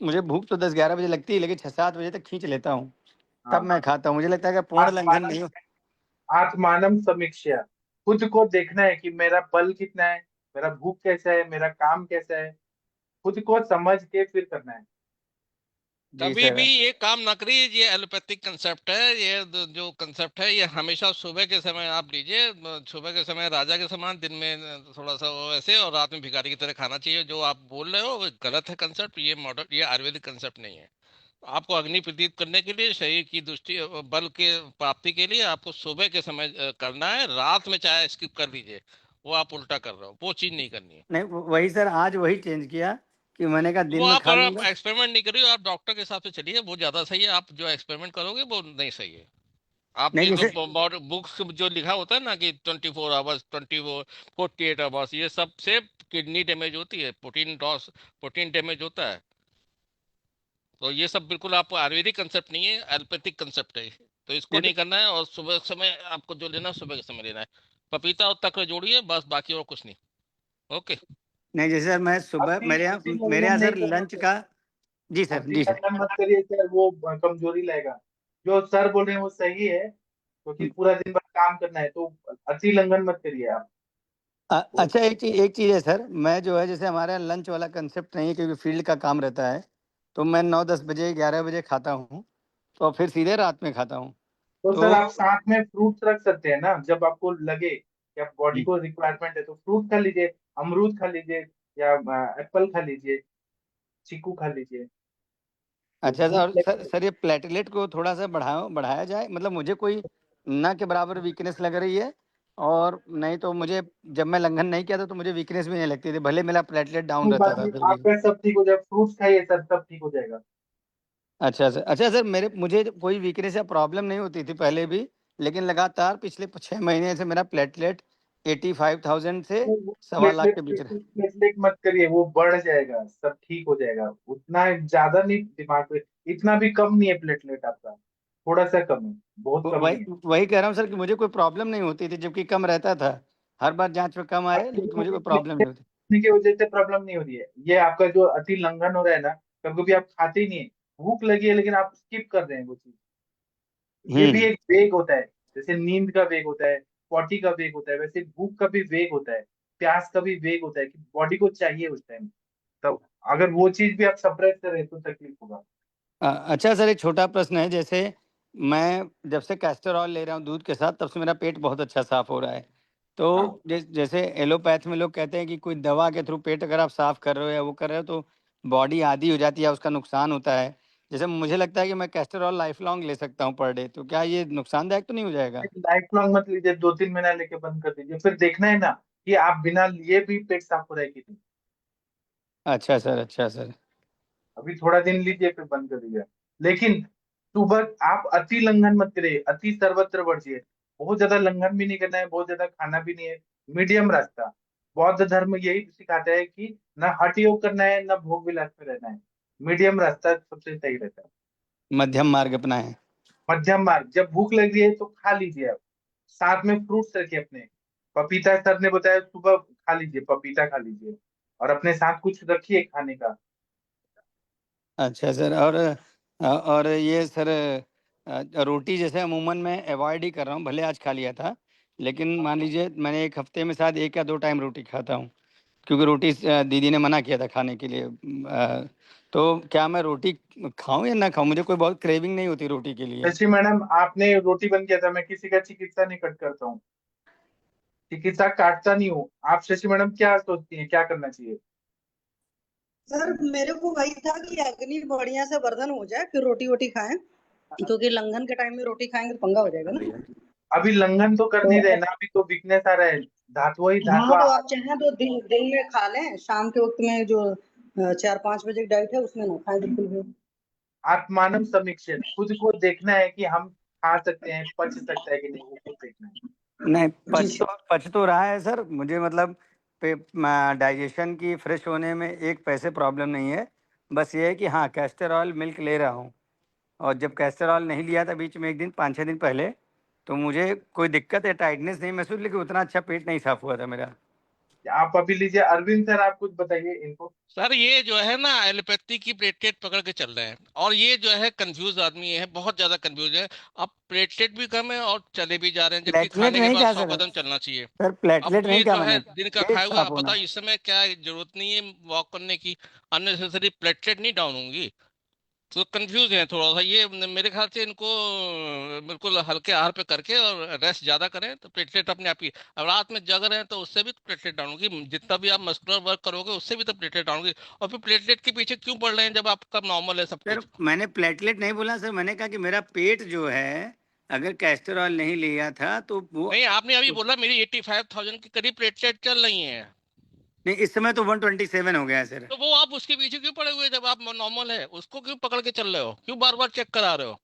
मुझे भूख तो 10-11 बजे लगती है, लेकिन 6-7 बजे तक खींच लेता हूँ, तब हाँ। मैं खाता हूँ। मुझे लगता है कि पूर्ण लंघन आत्मानम नहीं हो। आत्मानम समीक्षा, खुद को देखना है कि मेरा बल कितना है, मेरा भूख कैसा है, मेरा काम कैसा है, खुद को समझ के फिर करना है। जी कभी भी सर। ये काम ना करिए। ये एलोपैथिक कंसेप्ट है, ये जो कंसेप्ट है, ये हमेशा सुबह के समय आप लीजिए। सुबह के समय राजा के समान, दिन में थोड़ा सा वो वैसे, और रात में भिखारी की तरह खाना चाहिए। जो आप बोल रहे हो वो गलत है कंसेप्ट। ये मॉडल, ये आयुर्वेदिक कंसेप्ट नहीं है। आपको अग्नि प्रदीप करने के लिए, शरीर की दृष्टि बल के प्राप्ति के लिए आपको सुबह के समय करना है। रात में चाहे स्किप कर लीजिए, वो आप उल्टा कर रहे हो, वो चीज नहीं करनी है। नहीं वही सर, आज वही चेंज किया कि मैंने कहा दिन वो में आप खा लूंगा। एक्सपेरिमेंट नहीं करिए, आप डॉक्टर के हिसाब से चलिए, वो ज्यादा सही है। आप जो एक्सपेरिमेंट करोगे वो नहीं सही है। नहीं आपकी जो जैसे बुक्स जो लिखा होता है ना कि 24 आवर्स, 48 आवर्स, ये सब से किडनी डैमेज होती है, प्रोटीन लॉस, प्रोटीन डैमेज होता है। तो ये सब बिल्कुल आपको आयुर्वेदिक कंसेप्ट नहीं है, एलोपैथिक कंसेप्ट है। तो इसको नहीं तो नहीं करना है। और सुबह समय आपको जो लेना है, सुबह के समय लेना है। पपीता और तक्र जोड़िए बस, बाकी और कुछ नहीं। ओके। नहीं, जैसे सर मैं सुबह अति अति मेरे लंघन यहाँ नहीं सर करना लंच सर। का। जी सर, अति जी सर। लंघन मत करिए सर, वो कमजोरी लाएगा। जो सर बोल रहे हैं वो सही है, क्योंकि पूरा दिन भर काम करना है, तो अति लंघन मत करिए आप। वो अच्छा एक चीज़ है सर, मैं जो है जैसे हमारे यहाँ लंच वाला कंसेप्ट नहीं है, क्योंकि फील्ड का काम रहता है, तो मैं 9-10 बजे 11 बजे खाता हूँ, तो फिर सीधे रात में खाता हूँ। तो तो सर आप साथ में फ्रूट्स रख सकते हैं ना, जब आपको लगे कि आप बॉडी हम्म, को रिक्वायरमेंट है तो फ्रूट खा लीजिए, अमरूद खा लीजिए, या एप्पल खा लीजिए, चीकू खा लीजिए। तो अच्छा भूख सर, लगे। ये प्लेटलेट को थोड़ा सा बढ़ाया जाए, मतलब मुझे कोई ना के बराबर वीकनेस लग रही है, और नहीं तो मुझे जब मैं लंघन नहीं किया था तो मुझे वीकनेस भी नहीं लगती थी, भले मेरा प्लेटलेट डाउन कोई रहता बात था नहीं, फिर भी। आपका सब ठीक हो जाएगा, फ्रूट्स खाइए सर, सब ठीक हो जाएगा। अच्छा सर, मुझे कोई वीकनेस या प्रॉब्लम नहीं होती थी पहले भी, लेकिन लगातार पिछले 6 महीने से मेरा प्लेटलेट 85,000 से वो 1.25 लाख प्लेटलेट के बीच रहे। प्लेटलेट मत करिए, वो बढ़ जाएगा, सब ठीक हो जाएगा। उतना ज्यादा नहीं दिमाग पे, इतना भी कम नहीं है प्लेटलेट आपका, थोड़ा सा कम है, बहुत कम वही नहीं है। वही कह रहा हूँ सर कि मुझे कोई प्रॉब्लम नहीं होती थी, जबकि कम रहता था। हर बार जांच में कम आए, लेकिन मुझे कोई प्रॉब्लम नहीं होती। की वजह से प्रॉब्लम नहीं हो रही है, ये आपका जो अति लंघन हो रहा है ना, कभी कभी आप खाते ही नहीं है, भूख लगी है लेकिन आप स्किप कर रहे हैं वो चीज। ये भी हम्म। एक वेग होता है, जैसे नींद का वेग होता है, पॉटी का वेग होता है, वैसे भूख का भी वेग होता है, प्यास का भी वेग होता है, कि बॉडी को चाहिए उस टाइम। तो अगर वो चीज भी आप सप्रेस करें तो तकलीफ होगा। अच्छा सर, एक छोटा प्रश्न है, जैसे मैं जब से कैस्टरॉल ले रहा हूँ दूध के साथ, तब से मेरा पेट बहुत अच्छा साफ हो रहा है। तो हाँ, जैसे एलोपैथ में लोग कहते हैं कि कोई दवा के थ्रू पेट अगर आप साफ कर रहे हो या वो कर रहे हो तो बॉडी आदी हो जाती है, उसका नुकसान होता है। जैसे मुझे लगता है कि मैं कैस्टरॉल लाइफ लॉन्ग ले सकता हूँ पर डे, तो क्या ये नुकसानदायक तो नहीं हो जाएगा? लाइफ लॉन्ग मत लीजिए, 2-3 महीना लेके बंद कर दीजिए, फिर देखना है ना कि आप बिना लिए भी पेट साफ हो रहा है कि नहीं। अच्छा सर, अच्छा सर। अभी थोड़ा दिन लीजिए फिर बंद कर दीजिए। लेकिन सुबह आप अति लंघन मत करिए, अति सर्वत्र वर्जिए। बहुत ज्यादा लंघन भी नहीं करना है, बहुत ज्यादा खाना भी नहीं है, मीडियम रास्ता। बौद्ध धर्म यही सिखाता है कि न हठ योग करना है, न भोग विलास में रहना है। मीडियम रास्ता सबसे सही रहता है, मध्यम मार्ग अपनाएं। मध्यम मार्ग। जब भूख लग रही है तो खा लीजिए आप, साथ में फ्रूट्स रखिए अपने। पपीता सर ने बताया सुबह खा लीजिए, पपीता खा लीजिए, और अपने साथ कुछ रखिए खाने का। अच्छा सर, और ये सर रोटी जैसे अमूमन मैं अवॉइड ही कर रहा हूँ, भले आज खा लिया था, लेकिन मान लीजिए मैंने एक हफ्ते में शायद 1 या 2 टाइम रोटी खाता हूँ, क्योंकि रोटी दीदी ने मना किया था खाने के लिए। तो क्या मैं रोटी खाऊं या ना खाऊं? मुझे कोई बहुत क्रेविंग नहीं होती रोटी के लिए। शशि मैडम, आपने रोटी बंद किया था, मैं किसी का चिकित्सा नहीं कट करता हूँ, चिकित्सा काटता नहीं हूँ। आप शशि मैडम क्या सोचती हैं, क्या करना चाहिए? सर मेरे को वही था कि अग्नि बढ़िया से वर्धन हो जाए फिर रोटी वोटी खाएं, क्योंकि लंघन के टाइम में रोटी खाएंगे तो पंगा हो जाएगा ना। अभी लंघन तो कर नहीं रहे ना, अभी तो वीकनेस आ रहा है, धातु ही हाँ धातु। तो आप चाहें तो दिन में खा लें, शाम के वक्त में जो 4-5 बजे की डाइट है उसमें ना खाएं बिल्कुल भी। आत्मानम समीक्षण, खुद को देखना है कि हम खा सकते हैं, पच सकता है कि नहीं, वो खुद देखना है। नहीं, पच तो रहा है सर मुझे, मतलब डाइजेशन की फ्रेश होने में 1 पैसे प्रॉब्लम नहीं है। बस ये है कि हाँ, कैस्टर ऑयल मिल्क ले रहा हूँ, और जब कैस्टर ऑयल नहीं लिया था बीच में 1 दिन 5-6 दिन पहले, तो मुझे कोई दिक्कत या टाइटनेस नहीं महसूस, लेकिन उतना अच्छा पेट नहीं साफ हुआ था मेरा। आप अभी लीजिए। अरविंद सर, आप कुछ बताइए इनको। सर ये जो है ना एलोपैथी की प्लेटलेट पकड़ के चल रहे हैं, और ये जो है कंफ्यूज आदमी है, बहुत ज्यादा कंफ्यूज है। अब प्लेटलेट भी कम है और चले भी जा रहे हैं, जबकि प्लेटलेट खाने के नहीं बाद क्या 100 सर? कदम चलना चाहिए। सर प्लेटलेट अब नहीं ये क्या जो है मैंने, दिन का पेट खाए हुए, साफ आप होना। बताओ इस समय क्या जरूरत नहीं है वॉक करने की, अननेसेसरी प्लेटलेट नहीं डाउन होंगी। तो कंफ्यूज है थोड़ा सा ये, मेरे ख्याल से इनको बिल्कुल हल्के आहार पे करके और रेस्ट ज्यादा करें तो प्लेटलेट अपने आप ही। अब रात में जग रहे हैं तो उससे भी प्लेटलेट डाउन होगी, जितना भी आप मस्कुलर वर्क करोगे उससे भी तो प्लेटलेट डाउन होगी। और फिर प्लेटलेट के पीछे क्यों पड़ रहे हैं जब आपका नॉर्मल है सब सर कुछ? मैंने प्लेटलेट नहीं बोला सर, मैंने कहा कि मेरा पेट जो है, अगर कैस्टर ऑयल नहीं लिया था तो वो। नहीं, आपने अभी बोला मेरी 85,000 के करीब प्लेटलेट चल रही है। नहीं, इस समय तो 127 हो गया है सर। तो वो आप उसके पीछे क्यों पड़े हुए हैं? जब आप नॉर्मल है उसको क्यों पकड़ के चल रहे हो? क्यों बार बार चेक करा रहे हो?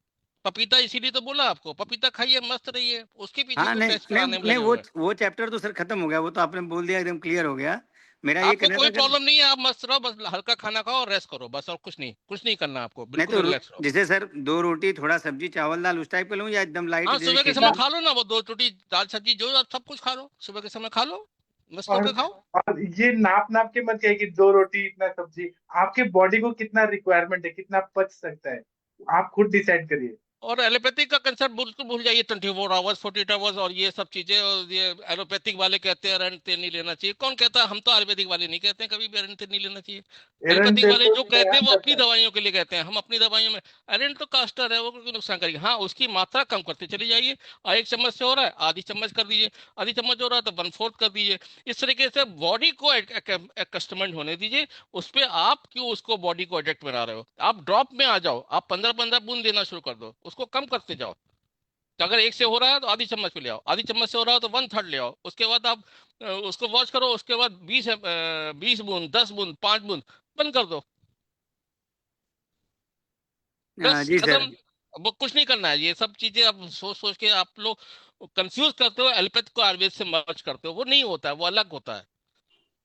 पपीता इसीलिए तो बोला आपको, पपीता खाइए मस्त रहिए, उसके पीछे हाँ, क्यों नहीं टेस्ट नहीं कराने में नहीं, लगे हुए हैं? वो चैप्टर तो सर खत्म हो गया, वो तो आपने बोल दिया, एकदम क्लियर हो गया। मेरा ये आपको कहना था कोई अगर। प्रॉब्लम नहीं है, आप मस्त रहो, बस हल्का खाना खाओ और रेस्ट करो, बस और कुछ नहीं करना आपको, नहीं बिल्कुल तो रिलैक्स रहो। जैसे सर 2 रोटी थोड़ा सब्जी चावल दाल उस टाइप का लूँ, या एकदम लाइट हाँ, जैसे सुबह के समय खिचड़ी? खा लो ना, वो 2 रोटी दाल सब्जी जो आप सब कुछ खा लो, सुबह के समय खा लो, मस्त और होके खाओ। और ये नाप नाप के मत कहिए कि 2 रोटी इतना सब्जी। आपके बॉडी को कितना रिक्वायरमेंट है, कितना पच सकता है, आप खुद डिसाइड करिए। और एलोपैथिक का कंसेप्ट बिल्कुल भूल जाइए, 24 आवर्स 48 आवर्स और ये सब चीजें। और ये एलोपैथिक वाले कहते हैं अरण तेल नहीं लेना चाहिए, कौन कहता है? हम तो आयुर्वेदिक वाले नहीं कहते हैं कभी भी अरण तेल नहीं लेना चाहिए। एरंड एलोपैथिक तेल वाले तो जो कहते नया हैं वो अपनी रहता है। दवाइयों के लिए कहते हैं, हम अपनी दवाइयों में अरण तो कास्टर है, वो कोई नुकसान करेगी। हाँ, उसकी मात्रा कम करते चली जाइए, और 1 चम्मच से हो रहा है आधी चम्मच कर दीजिए, आधी चम्मच हो रहा है तो 1/4 कर दीजिए। इस तरीके से बॉडी को कस्टमाइज होने दीजिए। उस पर आप क्यों उसको बॉडी को एडिक्ट बना रहे हो? आप ड्रॉप में आ जाओ, आप 15-15 बूंद देना शुरू कर दो, उसको कम करते जाओ। तो अगर 1 से हो रहा है तो आधी चम्मच पे ले आओ, आधी चम्मच से हो रहा है तो 1/3 ले आओ। उसके बाद आप उसको वॉश करो, उसके बाद 20 बूंद, 10 बूंद, 5 बूंद, बंद कर दो। बस जी खत्म। सर। वो कुछ नहीं करना है, ये सब चीजें आप सोच सोच के आप लोग कंफ्यूज करते हो, एलोपैथ को आयुर्वेद से मर्ज करते हो, वो नहीं होता है, वो अलग होता है।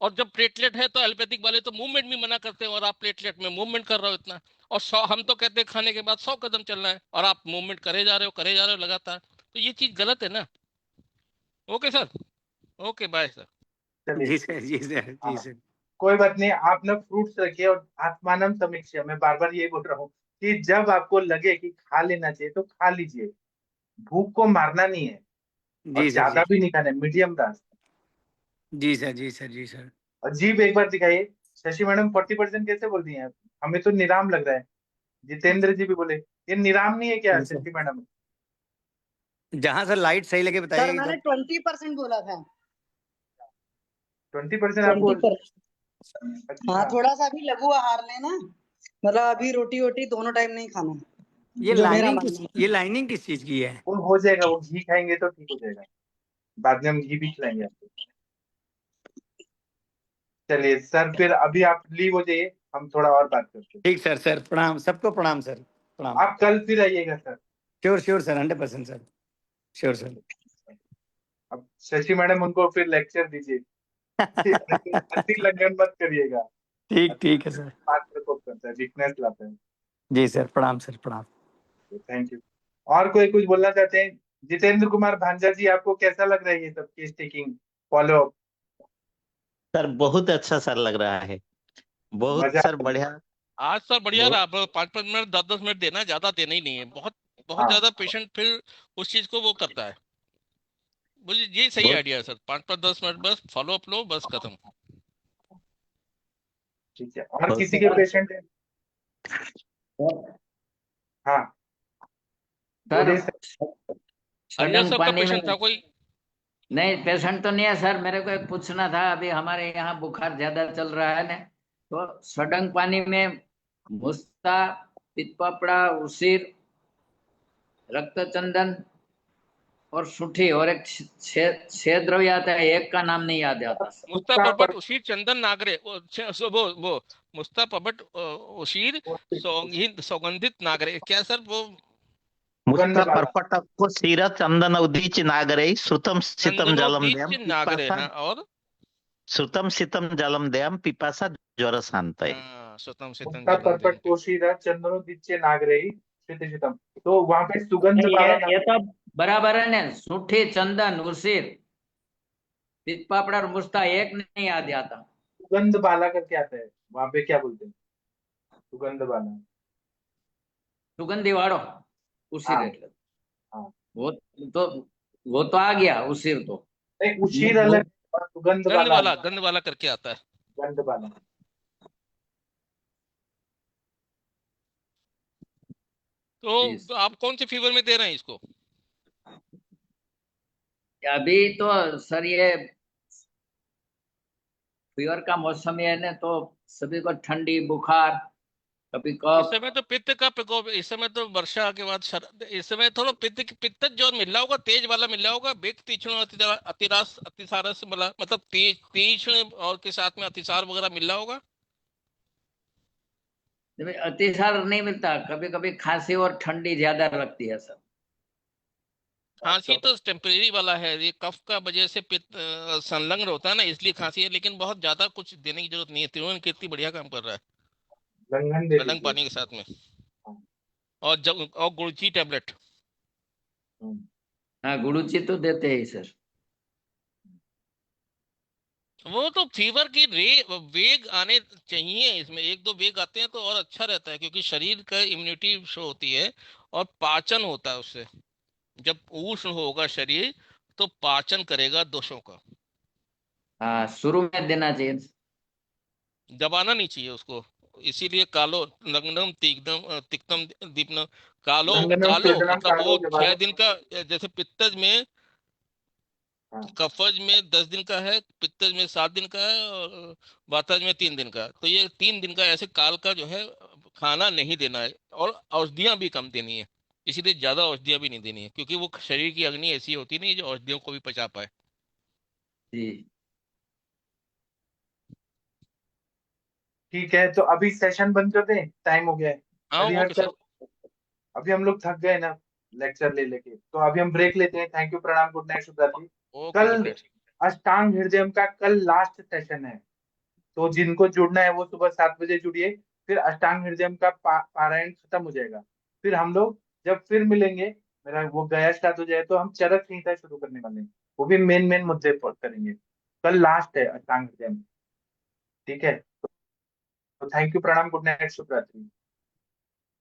और जब प्लेटलेट है तो एलोपैथिक वाले तो मूवमेंट भी मना करते हैं, और आप प्लेटलेट में मूवमेंट कर रहे हो इतना। और 100, हम तो कहते हैं खाने के बाद 100 कदम चलना है, और आप मूवमेंट करे जा रहे हो लगातार, तो ये चीज गलत है ना। Okay sir, okay bye sir. चलिए। जी सर, जी सर, जी हाँ, सर। कोई बात नहीं, आप ना फ्रूट्स रखिए। और आत्मानम समीक्षा, मैं बार बार यही बोल रहा हूँ कि जब आपको लगे कि खा लेना चाहिए तो खा लीजिए, भूख को मारना नहीं है, और जी सर, ज्यादा जी। भी नहीं खाना है, मीडियम रास्ता। जी सर, जी सर, जी सर। और जीभ एक बार दिखाइए। शशि मैडम 40% कैसे बोल दी हैं आप? हमें तो निराम लग रहा है। जितेंद्र जी भी बोले ये निराम नहीं है क्या शशि मैडम? जहाँ सर लाइट सही लगे बताइए सर मैंने एकदम। 20% बोला था। 20% आपको? 20%। हाँ, अच्छा, थोड़ा सा भी लघु आहार लेना, मतलब अभी रोटी वोटी दोनों टाइम नहीं खाना, ये जो मेरा लाइनिंग मानना ये लाइनिंग किस चीज की है? वो हो जाएगा, वो घी खाएंगे तो ठीक हो जाएगा। बाद में हम घी भी खिलाएंगे आपको। चलिए सर, फिर अभी आप लीव हो जाइए, हम थोड़ा और बात करते हैं। ठीक सर, सर प्रणाम, सबको प्रणाम सर। प्रणाम। आप कल फिर आइएगा sir. Sure sure sir, 100% sir, sure sir. अब शशि मैडम उनको फिर लेक्चर दीजिए। अति लंघन मत करिएगा। ठीक है सर। बात प्रकोप करता है, वीकनेस लाता है। जी सर, प्रणाम सर, प्रणाम। Thank you. और कोई कुछ बोलना चाहते हैं? जितेंद्र कुमार भांजा जी, आपको कैसा लग रहा है ये सब case taking follow up? Sir बहुत अच्छा सर लग रहा है, बहुत मजा सर बढ़िया। आज सर बढ़िया बहुत- रहा। 5-5 मिनट 10-10 मिनट देना, ज्यादा देना ही नहीं है। बहुत बहुत हाँ। ज्यादा पेशेंट फिर उस चीज को वो करता है। मुझे ये सही बहुत- आइडिया है सर, 5-5-10 मिनट बस फॉलो अप लो, बस खत्म। ठीक है। और बहुत- किसी के पेशेंट है? हाँ बोलिए सर। अरिया सडन साहब का पानी पेशेंट में था कोई? नहीं, पेशेंट तो नहीं है सर। मेरे को एक पूछना था, अभी हमारे यहाँ बुखार ज्यादा चल रहा है ना, तो सडन पानी में मुस्ता, पित्तपापड़ा, उसीर, रक्तचंदन और सूठी और एक छह द्रव्य आता है, एक का नाम नहीं याद आता सर। मुस्ता पबट उशीर चंदन नागरे, वो मुस्ता पबट उशीर सौगंधित नागरे, क्या सर वो? मुस्ता पर्पट को शीरा चंदन उदीच नागरे श्रुतम शीतम जलम चंदनोदीच देयम नागरे पिपासा हैं, और श्रुतम शीतम जलम देयम पिपासा ज्वर शांतये। सुतम सितम मुक्ता जलम पर्पट कोशीरा चंद्रोदिच्य नागरई श्वेतशितम। तो वहां पे सुगंध वाला ये तो बराबर है ना। सूठी, चंदन, उसीर, पित्तपापड़ा और मुस्ता एक नहीं याद आता। सुगंध बाला करके आता है, वहां पे क्या बोलते हैं? सुगंध बाला, सुगंधी वाड़ो उसीर हाँ। એટલે हाँ। वो तो आ गया उसीर तो। नहीं, उशीर अलग और सुगंध वाला अलग। गंध वाला करके आता है। गंध वाला। तो आप कौन से फीवर में दे रहे हैं इसको? अभी तो सर ये फीवर का मौसम है ना, तो सभी को ठंडी, बुखार, कभी इस कफ। समय तो पित्त का प्रकोप, इस समय तो वर्षा के बाद इस समय थोड़ा पित्त जो मिल रहा होगा, तेज वाला मिल रहा होगा। वेग तीक्ष्ण अतिरास अतिसारस मतलब तेज तीक्ष्ण और के साथ में अतिसार वगैरह मिल रहा होगा। अतिसार नहीं मिलता, कभी कभी खांसी और ठंडी ज्यादा लगती है सर। खांसी तो टेम्परेरी वाला है, ये कफ का वजह से पित्त संलग्न होता है ना, इसलिए खांसी है। लेकिन बहुत ज्यादा कुछ देने की जरूरत नहीं है। तिरुवन कीर्ति बढ़िया काम कर रहा है लंघन दे गलंग पानी के साथ में, और गुड़ची टैबलेट। हाँ, गुड़ूची तो देते ही सर। वो तो फीवर की वेग आने चाहिए इसमें, 1-2 वेग आते हैं तो और अच्छा रहता है, क्योंकि शरीर का इम्यूनिटी शो होती है और पाचन होता है उससे। जब उष्ण होगा शरीर तो पाचन करेगा दोषों का। हाँ, शुरू में देना चाहिए। दबाना नहीं चाहिए उसको। इसीलिए कालो लग्नम तिक्तम दीपनम कालो लंघनम कालो स्वेदनम मतलब कालो वो जवाब। 6 दिन का, जैसे पित्तज में कफज में 10 दिन का है, पित्तज में 7 दिन का है, और वातज में 3 दिन का। तो ये 3 दिन का ऐसे काल का जो है खाना नहीं देना है, और औषधियां भी कम देनी है। इसीलिए ज्यादा औषधियां भी नहीं देनी है, क्योंकि वो शरीर की अग्नि ऐसी होती नहीं जो औषधियों को भी पचा पाए। जी ठीक है, तो अभी सेशन बंद कर दें, टाइम हो गया है। हाँ हरिहर ओके सर, सर। अभी हम लोग थक गए ना लेक्चर ले लेके, तो अभी हम ब्रेक लेते हैं। थैंक यू, प्रणाम, गुड नाइट, शुभ रात्रि। ओके गुड कल नाइट। अष्टांग हृदयम का कल लास्ट सेशन है, तो जिनको जुड़ना है वो सुबह 7 बजे जुड़िए। फिर अष्टांग हृदयम का पारायण खत्म हो जाएगा। फिर हम लोग जब फिर मिलेंगे, मेरा वो गया स्टार्ट हो जाए, तो हम चरक संहिता शुरू करने वाले हैं। वो भी मेन मेन मुद्दे पर करेंगे। कल लास्ट है अष्टांग हृदयम। ठीक है, तो थैंक यू, प्रणाम, गुड नाइट, शुभ रात्रि।